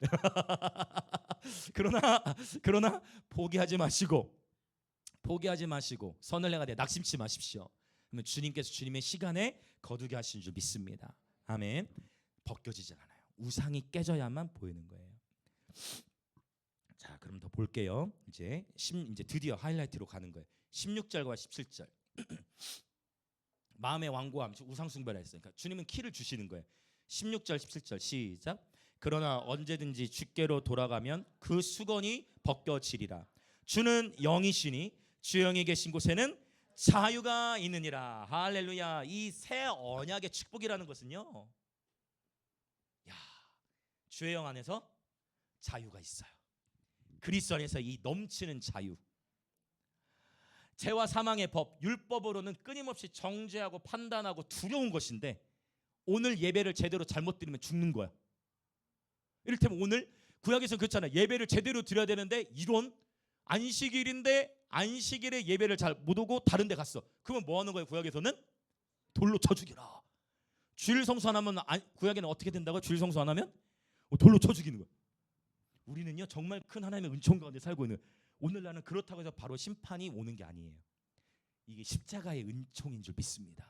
그러나 포기하지 마시고 선을 행하되 낙심치 마십시오. 그러면 주님께서 주님의 시간에 거두게 하시는 줄 믿습니다. 아멘. 벗겨지지 않아요. 우상이 깨져야만 보이는 거예요. 자, 그럼 더 볼게요. 이제 드디어 하이라이트로 가는 거예요. 16절과 17절. 마음의 완고함, 우상 숭배라 했으니까 주님은 키를 주시는 거예요. 16절 17절 시작. 그러나 언제든지 주께로 돌아가면 그 수건이 벗겨지리라. 주는 영이시니 주 영이 계신 곳에는 자유가 있느니라. 할렐루야. 이 새 언약의 축복이라는 것은요, 야, 주의 영 안에서 자유가 있어요. 그리스도 안에서 이 넘치는 자유. 죄와 사망의 법, 율법으로는 끊임없이 정죄하고 판단하고 두려운 것인데 오늘 예배를 제대로 잘못 드리면 죽는 거야. 이를테면 오늘 구약에서 그렇잖아요. 예배를 제대로 드려야 되는데 이런 안식일인데 안식일에 예배를 잘 못 오고 다른 데 갔어. 그러면 뭐 하는 거예요? 구약에서는 돌로 쳐 죽이라. 주일 성수 안 하면 구약에는 어떻게 된다고요? 주일 성수 안 하면 돌로 쳐 죽이는 거예요. 우리는요 정말 큰 하나님의 은총 가운데 살고 있는, 오늘날은 그렇다고 해서 바로 심판이 오는 게 아니에요. 이게 십자가의 은총인 줄 믿습니다.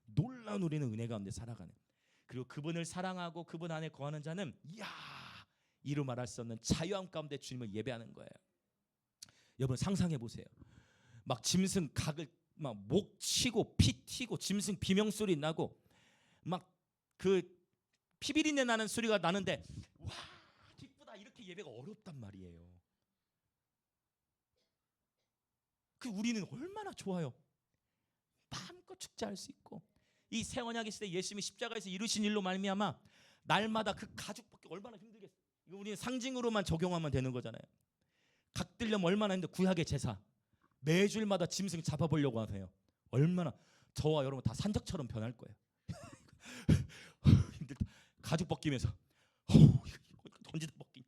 놀라운 우리는 은혜 가운데 살아가는, 그리고 그분을 사랑하고 그분 안에 거하는 자는 이야, 이루 말할 수 없는 자유함 가운데 주님을 예배하는 거예요. 여러분 상상해 보세요. 막 짐승 각을 막 목 치고 피 튀고 짐승 비명 소리 나고 막 그 피비린내 나는 소리가 나는데 와 기쁘다, 이렇게 예배가 어렵단 말이에요. 그 우리는 얼마나 좋아요. 마음껏 축제할 수 있고, 이 새 언약의 시대 예수님이 십자가에서 이루신 일로 말미암아 날마다 그 가죽 벗기 얼마나 힘들겠어요. 이거 우리는 상징으로만 적용하면 되는 거잖아요. 각 들려면 얼마나 힘든데, 구약의 제사 매주일마다 짐승 잡아보려고 하세요. 얼마나 저와 여러분 다 산적처럼 변할 거예요. 힘들다. 가죽 벗기면서 언제든 벗기,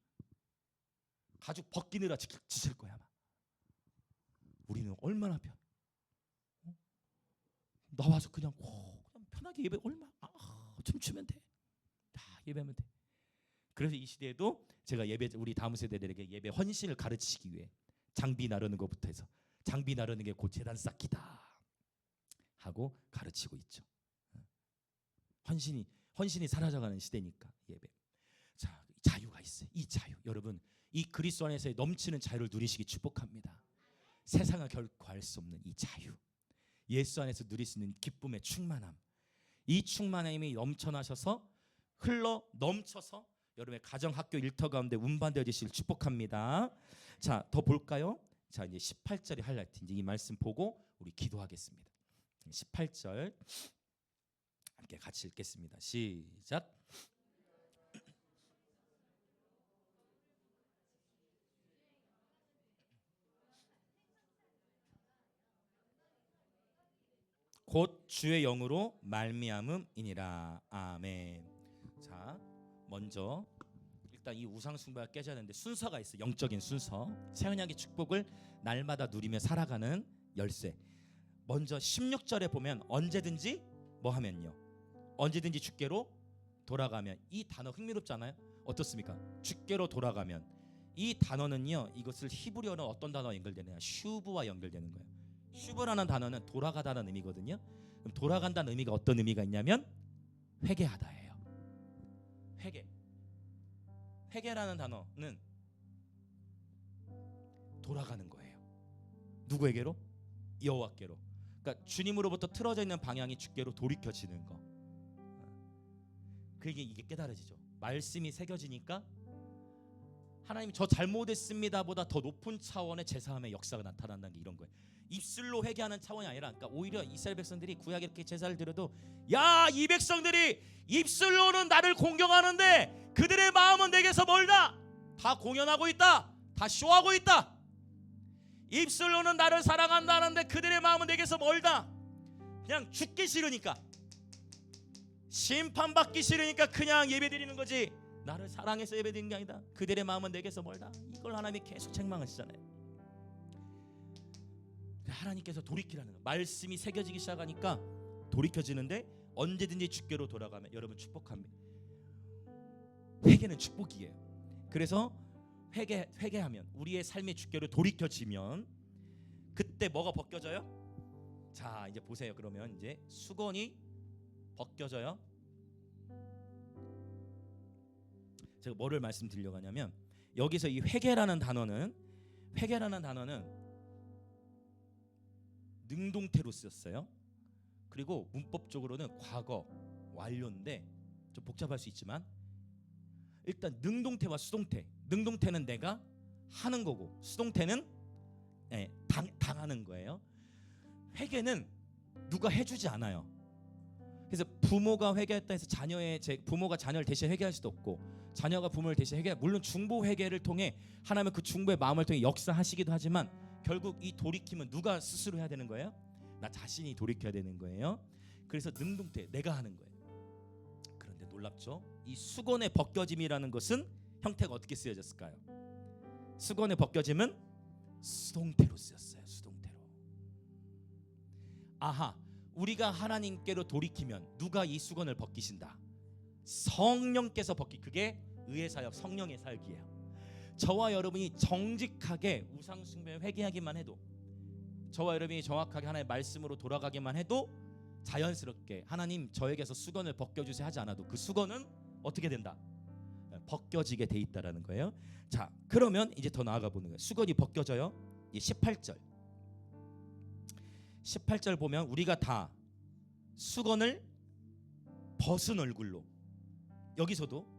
가죽 벗기느라 지칠 거야 아마. 우리는 얼마나 나와서 그냥 편하게 예배 얼마 춤추면 돼. 다 예배하면 돼. 그래서 이 시대에도 제가 우리 다음 세대들에게 예배 헌신을 가르치기 위해 장비 나르는 것부터 해서 장비 나르는 게 곧 제단 쌓기다 하고 가르치고 있죠. 헌신이 사라져가는 시대니까 예배. 자, 자유가 있어요. 이 자유, 여러분 이 그리스도 안에서의 넘치는 자유를 누리시기 축복합니다. 세상은 결코 할 수 없는 이 자유, 예수 안에서 누릴 수 있는 기쁨의 충만함, 이 충만함이 넘쳐나셔서 흘러 넘쳐서 여러분의 가정, 학교, 일터 가운데 운반되어지실 축복합니다. 자, 더 볼까요? 자, 이제 18절이 하이라이트. 이제 이 말씀 보고 우리 기도하겠습니다. 18절 함께 같이 읽겠습니다. 시작. 곧 주의 영으로 말미암음이니라. 아멘. 자, 먼저 일단 이 우상 숭배가 깨져야 되는데 순서가 있어. 영적인 순서. 새 언약의 축복을 날마다 누리며 살아가는 열쇠. 먼저 16절에 보면 언제든지 뭐 하면요, 언제든지 주께로 돌아가면, 이 단어 흥미롭잖아요. 어떻습니까? 주께로 돌아가면, 이 단어는요, 이것을 히브리어는 어떤 단어와 연결되느냐, 슈브와 연결되는 거예요. 슈브라는 단어는 돌아가다는 의미거든요. 그럼 돌아간다는 의미가 어떤 의미가 있냐면 회개하다예요. 회개라는 단어는 돌아가는 거예요. 누구에게로? 여호와께로. 그러니까 주님으로부터 틀어져 있는 방향이 주께로 돌이켜지는 거. 그게 이게 깨달아지죠. 말씀이 새겨지니까 하나님 저 잘못했습니다 보다 더 높은 차원의 제사함의 역사가 나타난다는 게 이런 거예요. 입술로 회개하는 차원이 아니라, 그러니까 오히려 이스라엘 백성들이 구약에 이렇게 제사를 드려도 야, 이 백성들이 입술로는 나를 공경하는데 그들의 마음은 내게서 멀다. 다 공연하고 있다. 다 쇼하고 있다. 입술로는 나를 사랑한다는데 그들의 마음은 내게서 멀다. 그냥 죽기 싫으니까, 심판받기 싫으니까 그냥 예배드리는 거지, 나를 사랑해서 예배드리는 게 아니다. 그들의 마음은 내게서 멀다. 이걸 하나님이 계속 책망하시잖아요. 하나님께서 돌이키라는 거, 말씀이 새겨지기 시작하니까 돌이켜지는데 언제든지 주께로 돌아가면 여러분 축복합니다. 회개는 축복이에요. 그래서 회개하면, 우리의 삶의 주께로 돌이켜지면 그때 뭐가 벗겨져요? 자, 이제 보세요. 그러면 이제 수건이 벗겨져요. 제가 뭐를 말씀드리려고 하냐면 여기서 이 회개라는 단어는 능동태로 쓰였어요. 그리고 문법적으로는 과거 완료인데 좀 복잡할 수 있지만 일단 능동태와 수동태. 능동태는 내가 하는 거고 수동태는 당하는 거예요. 회개는 누가 해주지 않아요. 그래서 부모가 회개했다 해서 부모가 자녀를 대신 회개할 수도 없고 자녀가 부모를 대신 회개. 물론 중보 회개를 통해 하나님은 그 중보의 마음을 통해 역사하시기도 하지만 결국 이 돌이킴은 누가 스스로 해야 되는 거예요? 나 자신이 돌이켜야 되는 거예요. 그래서 능동태 내가 하는 거예요. 그런데 놀랍죠? 이 수건의 벗겨짐이라는 것은 형태가 어떻게 쓰여졌을까요? 수건의 벗겨짐은 수동태로 쓰였어요. 수동태로. 아하, 우리가 하나님께로 돌이키면 누가 이 수건을 벗기신다? 성령께서 그게 의의 사역, 성령의 사역이에요. 저와 여러분이 정직하게 우상 숭배에 회개하기만 해도, 저와 여러분이 정확하게 하나님의 말씀으로 돌아가기만 해도 자연스럽게 하나님 저에게서 수건을 벗겨주세요 하지 않아도 그 수건은 어떻게 된다? 벗겨지게 돼 있다라는 거예요. 자, 그러면 이제 더 나아가 보는 거예요. 수건이 벗겨져요. 이 18절 보면 우리가 다 수건을 벗은 얼굴로, 여기서도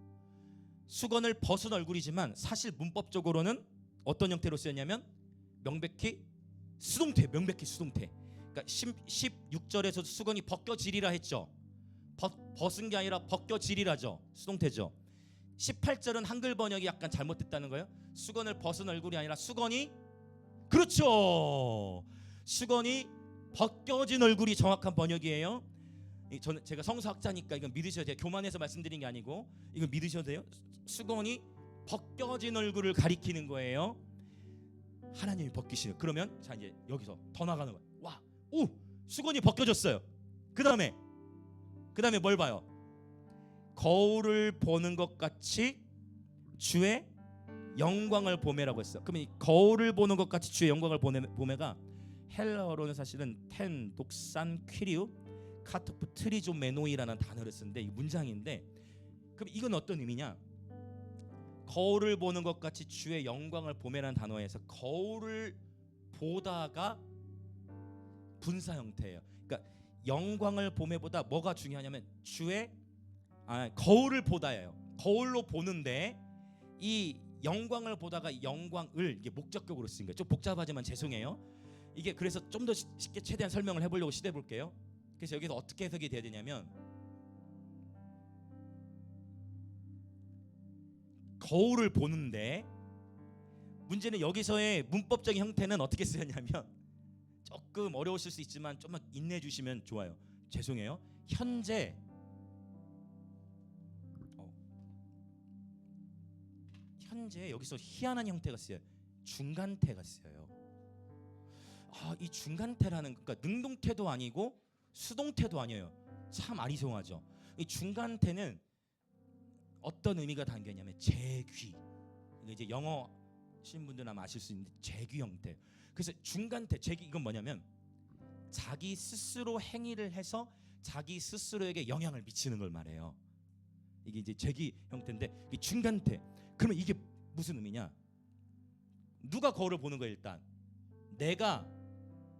수건을 벗은 얼굴이지만 사실 문법적으로는 어떤 형태로 쓰였냐면 명백히 수동태. 그러니까 16절에서 수건이 벗겨지리라 했죠. 벗은 게 아니라 벗겨지리라죠. 수동태죠. 18절은 한글 번역이 약간 잘못됐다는 거예요. 수건을 벗은 얼굴이 아니라 수건이, 그렇죠, 수건이 벗겨진 얼굴이 정확한 번역이에요. 제가 성서학자니까 이건 믿으셔야 돼요. 교만해서 말씀드린 게 아니고 이건 믿으셔도 돼요. 수건이 벗겨진 얼굴을 가리키는 거예요. 하나님이 벗기시는. 그러면 자, 이제 여기서 더 나가는 거예요. 와, 오, 수건이 벗겨졌어요. 그 다음에 뭘 봐요? 거울을 보는 것 같이 주의 영광을 보매라고 했어요. 그러면 이 거울을 보는 것 같이 주의 영광을 보매가 헬라어로는 사실은 텐 독산 퀴리우 카토프 트리조메노이라는 단어를 쓰는데 이 문장인데, 그럼 이건 어떤 의미냐? 거울을 보는 것 같이 주의 영광을 보매라는 단어에서 거울을 보다가 분사 형태예요. 그러니까 영광을 보매보다 뭐가 중요하냐면 거울을 보다예요. 거울로 보는데 이 영광을 보다가 영광을 이게 목적격으로 쓰인 거예요. 좀 복잡하지만 죄송해요. 이게 그래서 좀 더 쉽게 최대한 설명을 해보려고 시도해 볼게요. 그래서 여기서 어떻게 해석이 돼야 되냐면 거울을 보는데, 문제는 여기서의 문법적인 형태는 어떻게 쓰였냐면 조금 어려우실 수 있지만 좀만 인내해 주시면 좋아요. 죄송해요. 현재 여기서 희한한 형태가 쓰여요. 중간태가 쓰여요. 이 중간태라는, 그러니까 능동태도 아니고 수동태도 아니에요. 참 아리송하죠. 이 중간태는 어떤 의미가 담겨있냐면 재귀. 이제 영어 하시는 분들은 아마 아실 수 있는데 재귀 형태. 그래서 중간태, 재귀, 이건 뭐냐면 자기 스스로 행위를 해서 자기 스스로에게 영향을 미치는 걸 말해요. 이게 이제 재귀 형태인데 이게 중간태. 그러면 이게 무슨 의미냐? 누가 거울을 보는 거예요? 일단 내가,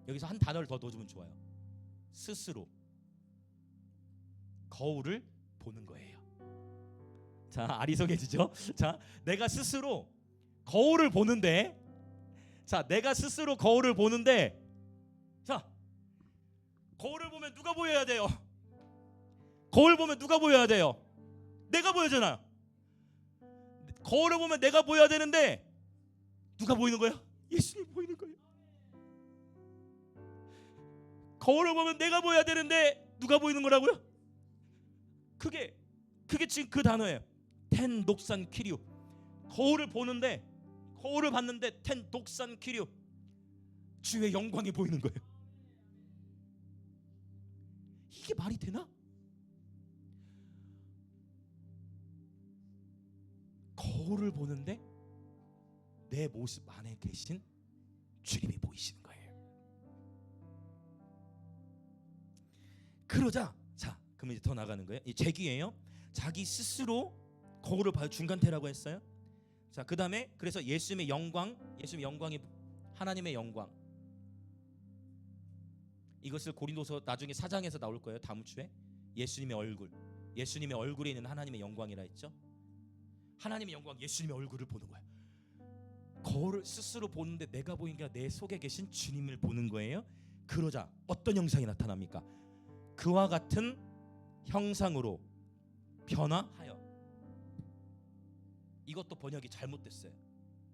여기서 한 단어를 더 넣어주면 좋아요. 스스로 거울을 보는 거예요. 자, 아리송해지죠? 자, 내가 스스로 거울을 보는데, 자, 거울을 보면 누가 보여야 돼요? 거울 보면 누가 보여야 돼요? 내가 보여잖아. 거울을 보면 내가 보여야 되는데 누가 보이는 거야? 예수님이 보이는 거예요. 거울을 보면 내가 보여야 되는데 누가 보이는 거라고요? 그게 지금 그 단어예요. 텐 독산 퀴리오. 거울을 봤는데 텐 독산 퀴리오, 주의 영광이 보이는 거예요. 이게 말이 되나? 거울을 보는데 내 모습 안에 계신 주님이 보이시는 거예요. 그러자, 자, 그럼 이제 더 나가는 거예요. 이 재귀예요. 자기 스스로 거울을 봐요. 중간태라고 했어요. 자, 그 다음에 그래서 예수님의 영광이 하나님의 영광. 이것을 고린도서 나중에 4장에서 나올 거예요. 다음 주에 예수님의 얼굴에 있는 하나님의 영광이라 했죠. 하나님의 영광, 예수님의 얼굴을 보는 거예요. 거울을 스스로 보는데 내가 보인 게 내 속에 계신 주님을 보는 거예요. 그러자 어떤 형상이 나타납니까? 그와 같은 형상으로 변화하여. 이것도 번역이 잘못됐어요.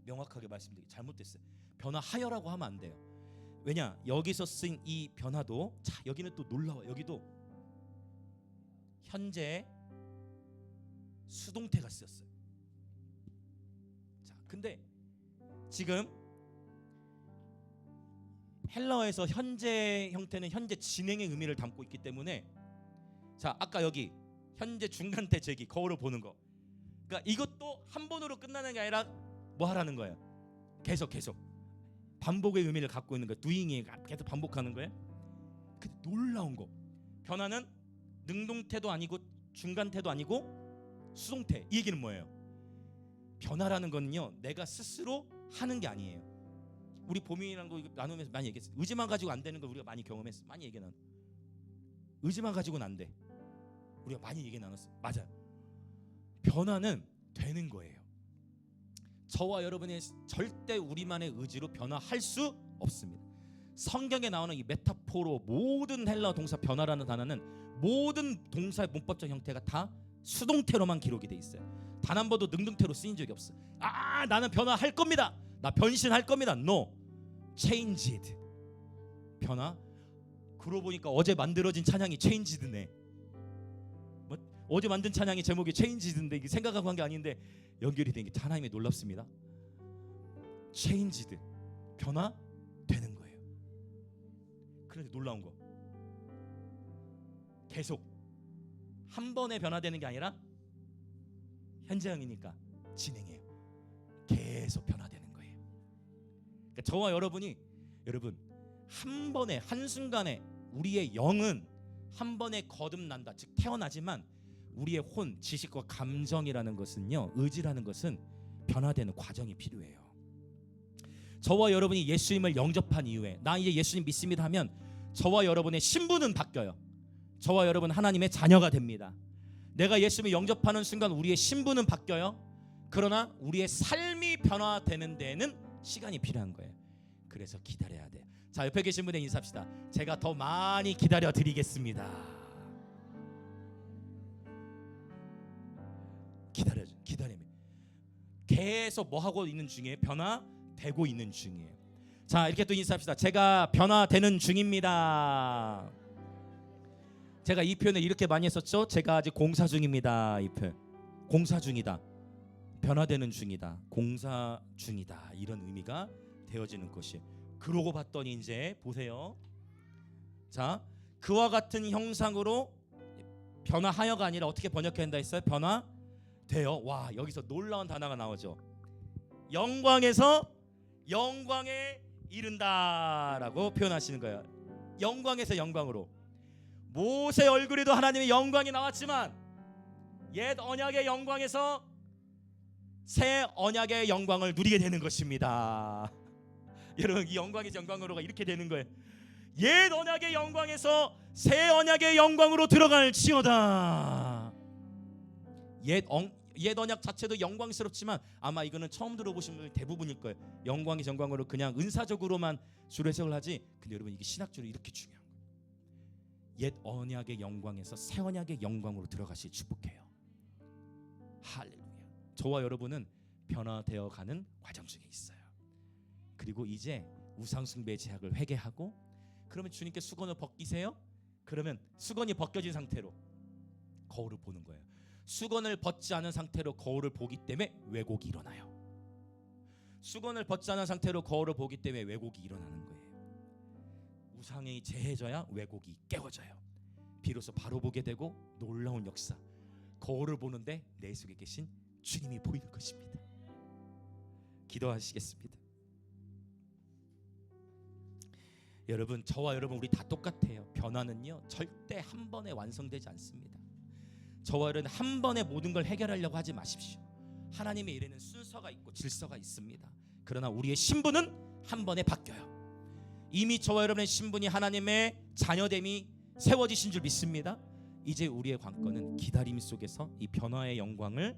명확하게 말씀드리기 잘못됐어요. 변화하여라고 하면 안 돼요. 왜냐? 여기서 쓴 이 변화도, 자, 여기는 또 놀라워요. 여기도 현재 수동태가 쓰였어요. 자, 근데 지금 헬라어에서 현재 형태는 현재 진행의 의미를 담고 있기 때문에, 자, 아까 여기 현재 중간태 제기 거울을 보는 거, 그러니까 이것도 한 번으로 끝나는 게 아니라 뭐 하라는 거예요? 계속 반복의 의미를 갖고 있는 거예요. doing이 계속 반복하는 거예요. 근데 놀라운 거, 변화는 능동태도 아니고 중간태도 아니고 수동태. 이 얘기는 뭐예요? 변화라는 거는요, 내가 스스로 하는 게 아니에요. 우리 보민이랑 거 나누면서 많이 얘기했어요. 의지만 가지고 안 되는 거 우리가 많이 경험했어. 많이 얘기 나눴. 의지만 가지고는 안 돼. 우리가 많이 얘기 나눴어. 맞아요. 변화는 되는 거예요. 저와 여러분이 절대 우리만의 의지로 변화할 수 없습니다. 성경에 나오는 이 메타포로 모든 헬라어 동사 변화라는 단어는 모든 동사의 문법적 형태가 다 수동태로만 기록이 돼 있어요. 단 한 번도 능동태로 쓰인 적이 없어. 아, 나는 변화할 겁니다. 나 변신할 겁니다. No, changed. 변화. 그러고 보니까 어제 만들어진 찬양이 changed네. 뭐? 어제 만든 찬양이 제목이 changed인데 이게 생각하고 한 게 아닌데 연결이 된 게 하나님이 놀랍습니다. changed, 변화되는 거예요. 그런데 놀라운 거, 계속 한 번에 변화되는 게 아니라 현재형이니까 진행해요. 계속 변화되는 거예요. 그러니까 저와 여러분 한 번에 한순간에 우리의 영은 한 번에 거듭난다, 즉 태어나지만 우리의 혼, 지식과 감정이라는 것은요, 의지라는 것은 변화되는 과정이 필요해요. 저와 여러분이 예수님을 영접한 이후에 나 이제 예수님 믿습니다 하면 저와 여러분의 신분은 바뀌어요. 저와 여러분 하나님의 자녀가 됩니다. 내가 예수님을 영접하는 순간 우리의 신분은 바뀌어요. 그러나 우리의 삶이 변화되는 데에는 시간이 필요한 거예요. 그래서 기다려야 돼요. 자, 옆에 계신 분에 인사합시다. 제가 더 많이 기다려 드리겠습니다. 기다리면 계속 뭐 하고 있는 중이에요? 변화되고 있는 중이에요. 자, 이렇게 또 인사합시다. 제가 변화되는 중입니다. 제가 이 표현을 이렇게 많이 했었죠. 제가 아직 공사 중입니다. 이 표현, 공사 중이다, 변화되는 중이다, 공사 중이다, 이런 의미가 되어지는 것이. 그러고 봤더니 이제 보세요. 자, 그와 같은 형상으로 변화하여가 아니라 어떻게 번역한다 했어요? 변화되어. 와, 여기서 놀라운 단어가 나오죠. 영광에서 영광에 이른다라고 표현하시는 거예요. 영광에서 영광으로. 모세 얼굴에도 하나님의 영광이 나왔지만 옛 언약의 영광에서 새 언약의 영광을 누리게 되는 것입니다. 여러분, 이 영광에서 영광으로가 이렇게 되는 거예요. 옛 언약의 영광에서 새 언약의 영광으로 들어갈지어다. 옛 언약 자체도 영광스럽지만 아마 이거는 처음 들어보신 분 대부분일 거예요. 영광이 영광으로 그냥 은사적으로만 주로 해석을 하지. 근데 여러분, 이게 신학적으로 이렇게 중요한 거예요. 옛 언약의 영광에서 새 언약의 영광으로 들어가시 축복해요. 할렐루야. 저와 여러분은 변화되어 가는 과정 중에 있어요. 그리고 이제 우상숭배 제약을 회개하고, 그러면 주님께 수건을 벗기세요. 그러면 수건이 벗겨진 상태로 거울을 보는 거예요. 수건을 벗지 않은 상태로 거울을 보기 때문에 왜곡이 일어나요. 수건을 벗지 않은 상태로 거울을 보기 때문에 왜곡이 일어나는 거예요. 우상이 제해져야 왜곡이 깨워져요. 비로소 바로 보게 되고 놀라운 역사, 거울을 보는데 내 속에 계신 주님이 보이는 것입니다. 기도하시겠습니다. 여러분, 저와 여러분 우리 다 똑같아요. 변화는요 절대 한 번에 완성되지 않습니다. 저와 여러분 한 번에 모든 걸 해결하려고 하지 마십시오. 하나님의 일에는 순서가 있고 질서가 있습니다. 그러나 우리의 신분은 한 번에 바뀌어요. 이미 저와 여러분의 신분이 하나님의 자녀됨이 세워지신 줄 믿습니다. 이제 우리의 관건은 기다림 속에서 이 변화의 영광을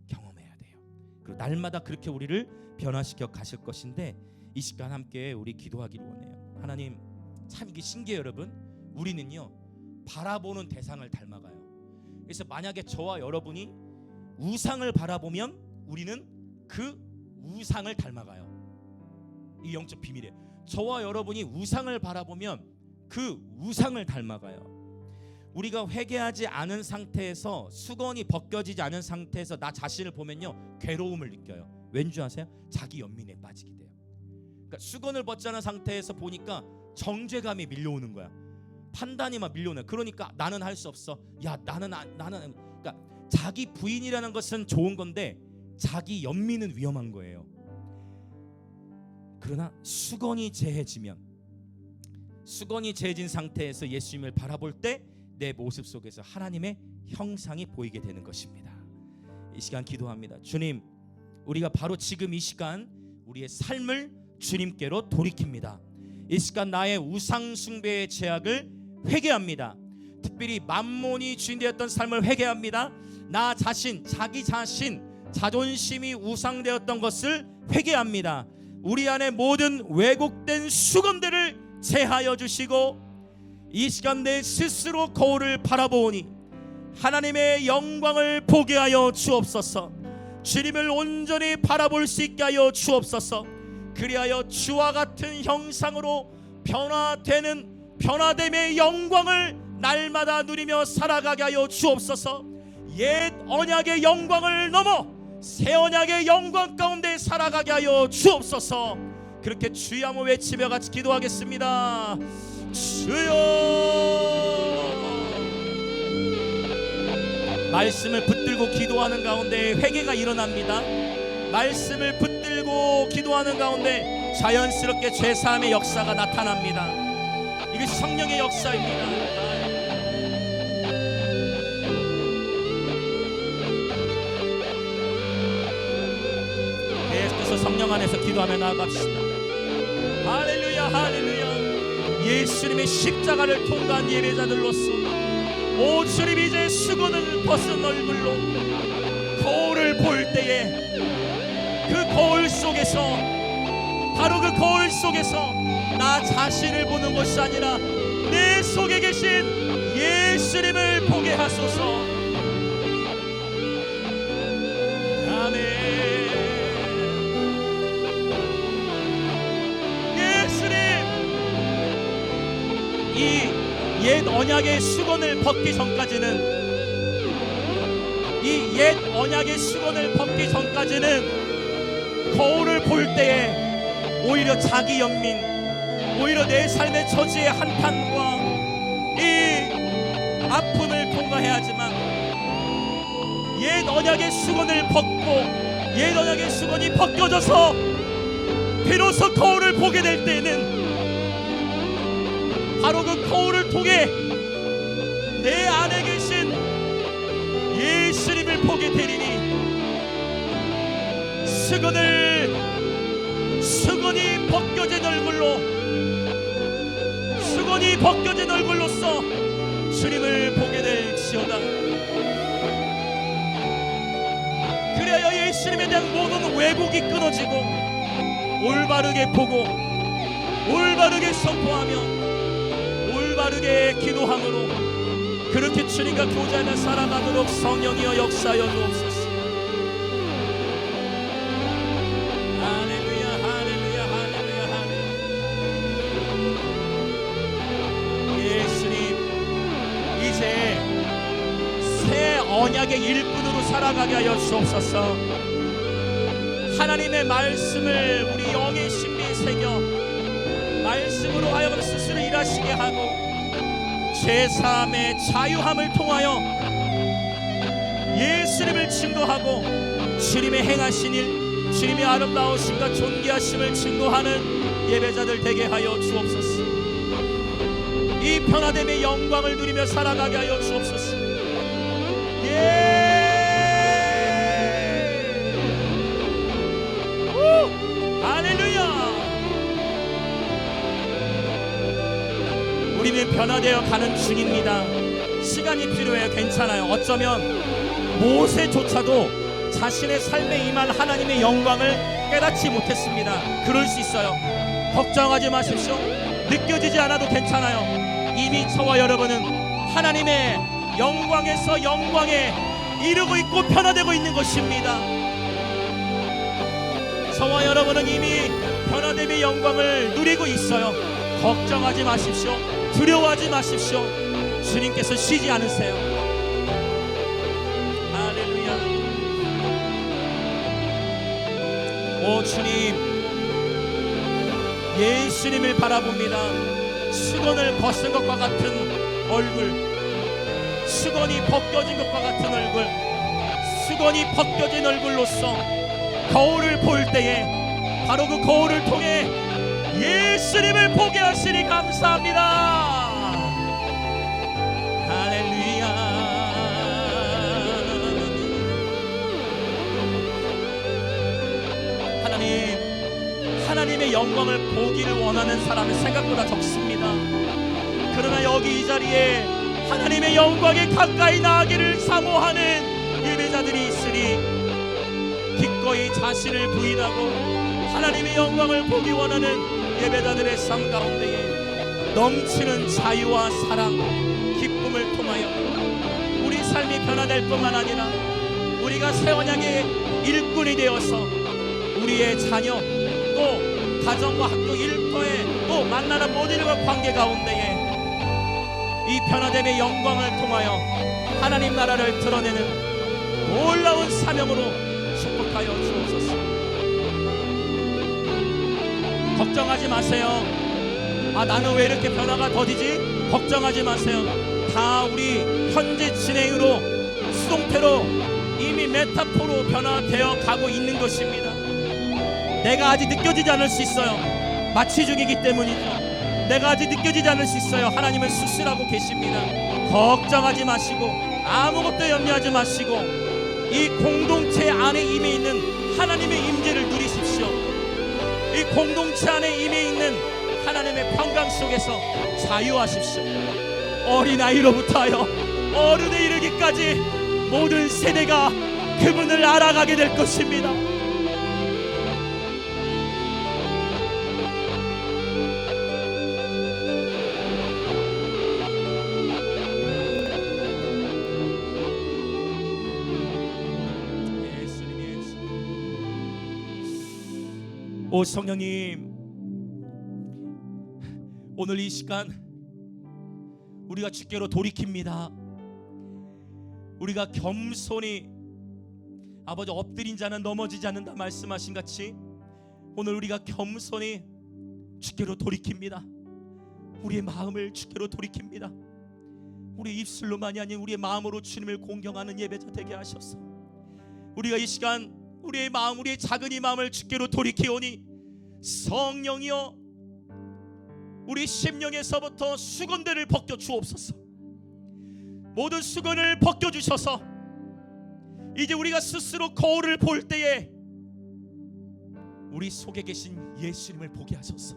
경험해야 돼요. 그리고 날마다 그렇게 우리를 변화시켜 가실 것인데, 이 시간 함께 우리 기도하기를 원해요. 하나님, 참 이게 신기해요. 여러분, 우리는요 바라보는 대상을 닮아가요. 그래서 만약에 저와 여러분이 우상을 바라보면 우리는 그 우상을 닮아가요. 이 영적 비밀이에요. 저와 여러분이 우상을 바라보면 그 우상을 닮아가요. 우리가 회개하지 않은 상태에서, 수건이 벗겨지지 않은 상태에서 나 자신을 보면요 괴로움을 느껴요. 왠지 아세요? 자기 연민에 빠지게 돼요. 그러니까 수건을 벗지 않은 상태에서 보니까 정죄감이 밀려오는 거야. 판단이 막 밀려오는 거야. 그러니까 나는 할 수 없어. 야 나는 그러니까 자기 부인이라는 것은 좋은 건데 자기 연민은 위험한 거예요. 그러나 수건이 재해지면, 수건이 재해진 상태에서 예수님을 바라볼 때 내 모습 속에서 하나님의 형상이 보이게 되는 것입니다. 이 시간 기도합니다. 주님, 우리가 바로 지금 이 시간 우리의 삶을 주님께로 돌이킵니다. 이 시간 나의 우상 숭배의 죄악을 회개합니다. 특별히 만몬이 주인되었던 삶을 회개합니다. 나 자신, 자기 자신, 자존심이 우상되었던 것을 회개합니다. 우리 안에 모든 왜곡된 수건들을 제하여 주시고, 이 시간 내 스스로 거울을 바라보니 하나님의 영광을 보게 하여 주옵소서. 주님을 온전히 바라볼 수 있게 하여 주옵소서. 그리하여 주와 같은 형상으로 변화됨의 영광을 날마다 누리며 살아가게 하여 주옵소서. 옛 언약의 영광을 넘어 새 언약의 영광 가운데 살아가게 하여 주옵소서. 그렇게 주여 한번 외치며 같이 기도하겠습니다. 주여. 말씀을 붙들고 기도하는 가운데 회개가 일어납니다. 말씀을 붙들고 기도하는 가운데 자연스럽게 죄사함의 역사가 나타납니다. 이것이 성령의 역사입니다. 계속해서 성령 안에서 기도하며 나아갑시다. 할렐루야, 할렐루야. 예수님의 십자가를 통과한 예배자들로서, 오 주님, 이제 수건을 벗은 얼굴로 거울을 볼 때에 그 거울 속에서, 바로 그 거울 속에서 나 자신을 보는 것이 아니라 내 속에 계신 예수님을 보게 하소서. 아멘. 이 옛 언약의 수건을 벗기 전까지는, 이 옛 언약의 수건을 벗기 전까지는 거울을 볼 때에 오히려 자기 연민, 오히려 내 삶의 처지의 한탄과 이 아픔을 통과해야 하지만, 옛 언약의 수건을 벗고 옛 언약의 수건이 벗겨져서 비로소 거울을 보게 될 때에는 바로 그 거울을 통해 내 안에 계신 예수님을 보게 되리니, 수건이 벗겨진 얼굴로, 수건이 벗겨진 얼굴로서 주님을 보게 될지어다. 그래야 예수님에 대한 모든 왜곡이 끊어지고 올바르게 보고 올바르게 선포하며 올바르게 기도함으로 그렇게 주님과 교제하며 살아가도록 성령이여 역사하여 주옵소서. 할렐루야, 할렐루야, 할렐루야, 할렐루야. 예수님, 이제 새 언약의 일꾼으로 살아가게 하여 주옵소서. 하나님의 말씀을 우리 영의 심리에 새겨 말씀으로 하여금 스스로 일하시게 하고, 죄사함의 자유함을 통하여 예수님을 증거하고 주님의 행하신 일, 주님의 아름다우심과 존귀하심을 증거하는 예배자들 되게 하여 주옵소서. 이 변화됨의 영광을 누리며 살아가게 하여 주옵소서. 할렐루야. 우리는 변화되어 가는 중입니다. 시간이 필요해요. 괜찮아요. 어쩌면 모세조차도 자신의 삶에 임한 하나님의 영광을 깨닫지 못했습니다. 그럴 수 있어요. 걱정하지 마십시오. 느껴지지 않아도 괜찮아요. 이미 저와 여러분은 하나님의 영광에서 영광에 이르고 있고 변화되고 있는 것입니다. 저와 여러분은 이미 변화됨의 영광을 누리고 있어요. 걱정하지 마십시오. 두려워하지 마십시오. 주님께서 쉬지 않으세요. 할렐루야. 오 주님, 예수님을 바라봅니다. 수건을 벗은 것과 같은 얼굴, 수건이 벗겨진 것과 같은 얼굴, 수건이 벗겨진 얼굴로서 거울을 볼 때에 바로 그 거울을 통해 예수님을 보게 하시니 감사합니다. 할렐루야. 하나님의 영광을 보기를 원하는 사람은 생각보다 적습니다. 그러나 여기 이 자리에 하나님의 영광에 가까이 나가기를 사모하는 예배자들이 있으니 기꺼이 자신을 부인하고 하나님의 영광을 보기 원하는 예배자들의 삶 가운데에 넘치는 자유와 사랑, 기쁨을 통하여 우리 삶이 변화될 뿐만 아니라 우리가 새 언약의 일꾼이 되어서 우리의 자녀 또 가정과 학교 일터에 또 만나는 모두들과 관계 가운데에 이 변화됨의 영광을 통하여 하나님 나라를 드러내는 놀라운 사명으로 축복하여 주옵소서. 걱정하지 마세요. 나는 왜 이렇게 변화가 더디지? 걱정하지 마세요. 다 우리 현재 진행으로 수동태로 이미 메타포로 변화되어 가고 있는 것입니다. 내가 아직 느껴지지 않을 수 있어요. 마취 중이기 때문이죠. 내가 아직 느껴지지 않을 수 있어요. 하나님은 수술하고 계십니다. 걱정하지 마시고 아무것도 염려하지 마시고 이 공동체 안에 임해 있는 하나님의 임재를 누리십시오. 이 공동체 안에 임해 있는 하나님의 평강 속에서 자유하십시오. 어린아이로부터요 어른에 이르기까지 모든 세대가 그분을 알아가게 될 것입니다. 오 성령님, 오늘 이 시간 우리가 주께로 돌이킵니다. 우리가 겸손히 아버지 엎드린 자는 넘어지지 않는다 말씀하신 같이 오늘 우리가 겸손히 주께로 돌이킵니다. 우리의 마음을 주께로 돌이킵니다. 우리 입술로만이 아닌 우리의 마음으로 주님을 공경하는 예배자 되게 하셔서 우리가 이 시간 우리의 마음, 우리의 작은 이 마음을 주께로 돌이키오니 성령이여 우리 심령에서부터 수건들을 벗겨 주옵소서. 모든 수건을 벗겨 주셔서 이제 우리가 스스로 거울을 볼 때에 우리 속에 계신 예수님을 보게 하소서.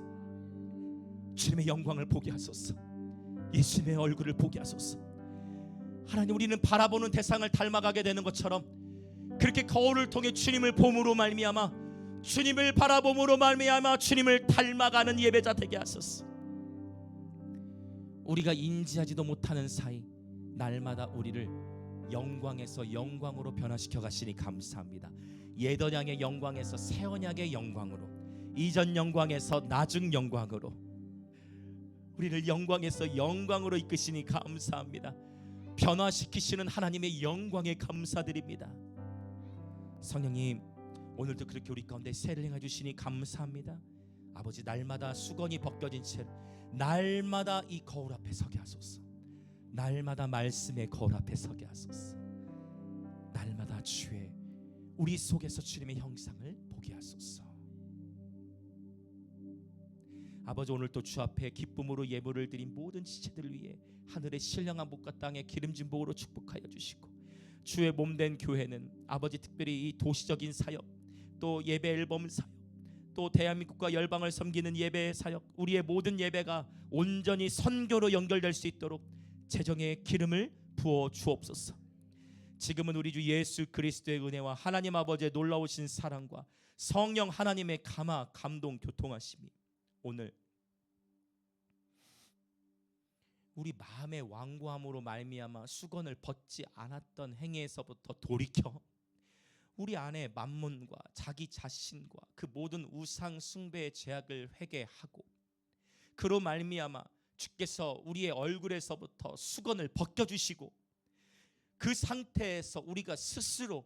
주님의 영광을 보게 하소서. 예수님의 얼굴을 보게 하소서. 하나님, 우리는 바라보는 대상을 닮아가게 되는 것처럼 그렇게 거울을 통해 주님을 봄으로 말미암아 주님을 바라봄으로 말미암아 주님을 닮아가는 예배자 되게 하소서. 우리가 인지하지도 못하는 사이 날마다 우리를 영광에서 영광으로 변화시켜 가시니 감사합니다. 옛 언약의 영광에서 새 언약의 영광으로, 이전 영광에서 나중 영광으로 우리를 영광에서 영광으로 이끄시니 감사합니다. 변화시키시는 하나님의 영광에 감사드립니다. 성령님, 오늘도 그렇게 우리 가운데 새를 행해 주시니 감사합니다. 아버지, 날마다 수건이 벗겨진 채 날마다 이 거울 앞에 서게 하소서. 날마다 말씀의 거울 앞에 서게 하소서. 날마다 주의 우리 속에서 주님의 형상을 보게 하소서. 아버지, 오늘 또 주 앞에 기쁨으로 예물을 드린 모든 지체들을 위해 하늘의 신령한 복과 땅의 기름진 복으로 축복하여 주시고 주의 몸된 교회는 아버지 특별히 이 도시적인 사역, 또 예배 앨범 사역, 또 대한민국과 열방을 섬기는 예배 사역, 우리의 모든 예배가 온전히 선교로 연결될 수 있도록 재정의 기름을 부어 주옵소서. 지금은 우리 주 예수 그리스도의 은혜와 하나님 아버지의 놀라우신 사랑과 성령 하나님의 감화 감동 교통하심이 오늘 우리 마음의 완고함으로 말미암아 수건을 벗지 않았던 행위에서부터 돌이켜 우리 안에 만몬과 자기 자신과 그 모든 우상 숭배의 죄악을 회개하고, 그로 말미암아 주께서 우리의 얼굴에서부터 수건을 벗겨주시고 그 상태에서 우리가 스스로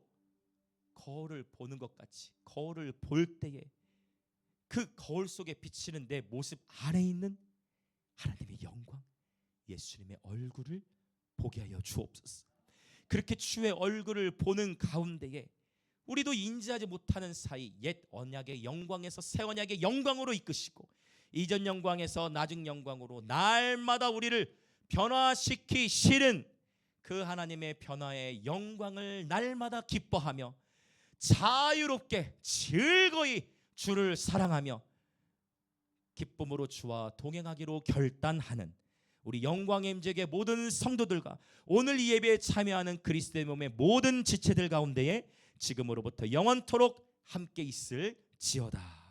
거울을 보는 것 같이 거울을 볼 때에 그 거울 속에 비치는 내 모습 안에 있는 하나님의 영광, 예수님의 얼굴을 보게 하여 주옵소서. 그렇게 주의 얼굴을 보는 가운데에 우리도 인지하지 못하는 사이 옛 언약의 영광에서 새 언약의 영광으로 이끄시고 이전 영광에서 나중 영광으로 날마다 우리를 변화시키시는 그 하나님의 변화의 영광을 날마다 기뻐하며 자유롭게 즐거이 주를 사랑하며 기쁨으로 주와 동행하기로 결단하는 우리 영광의 임재의 모든 성도들과 오늘 이 예배에 참여하는 그리스도의 몸의 모든 지체들 가운데에 지금으로부터 영원토록 함께 있을지어다.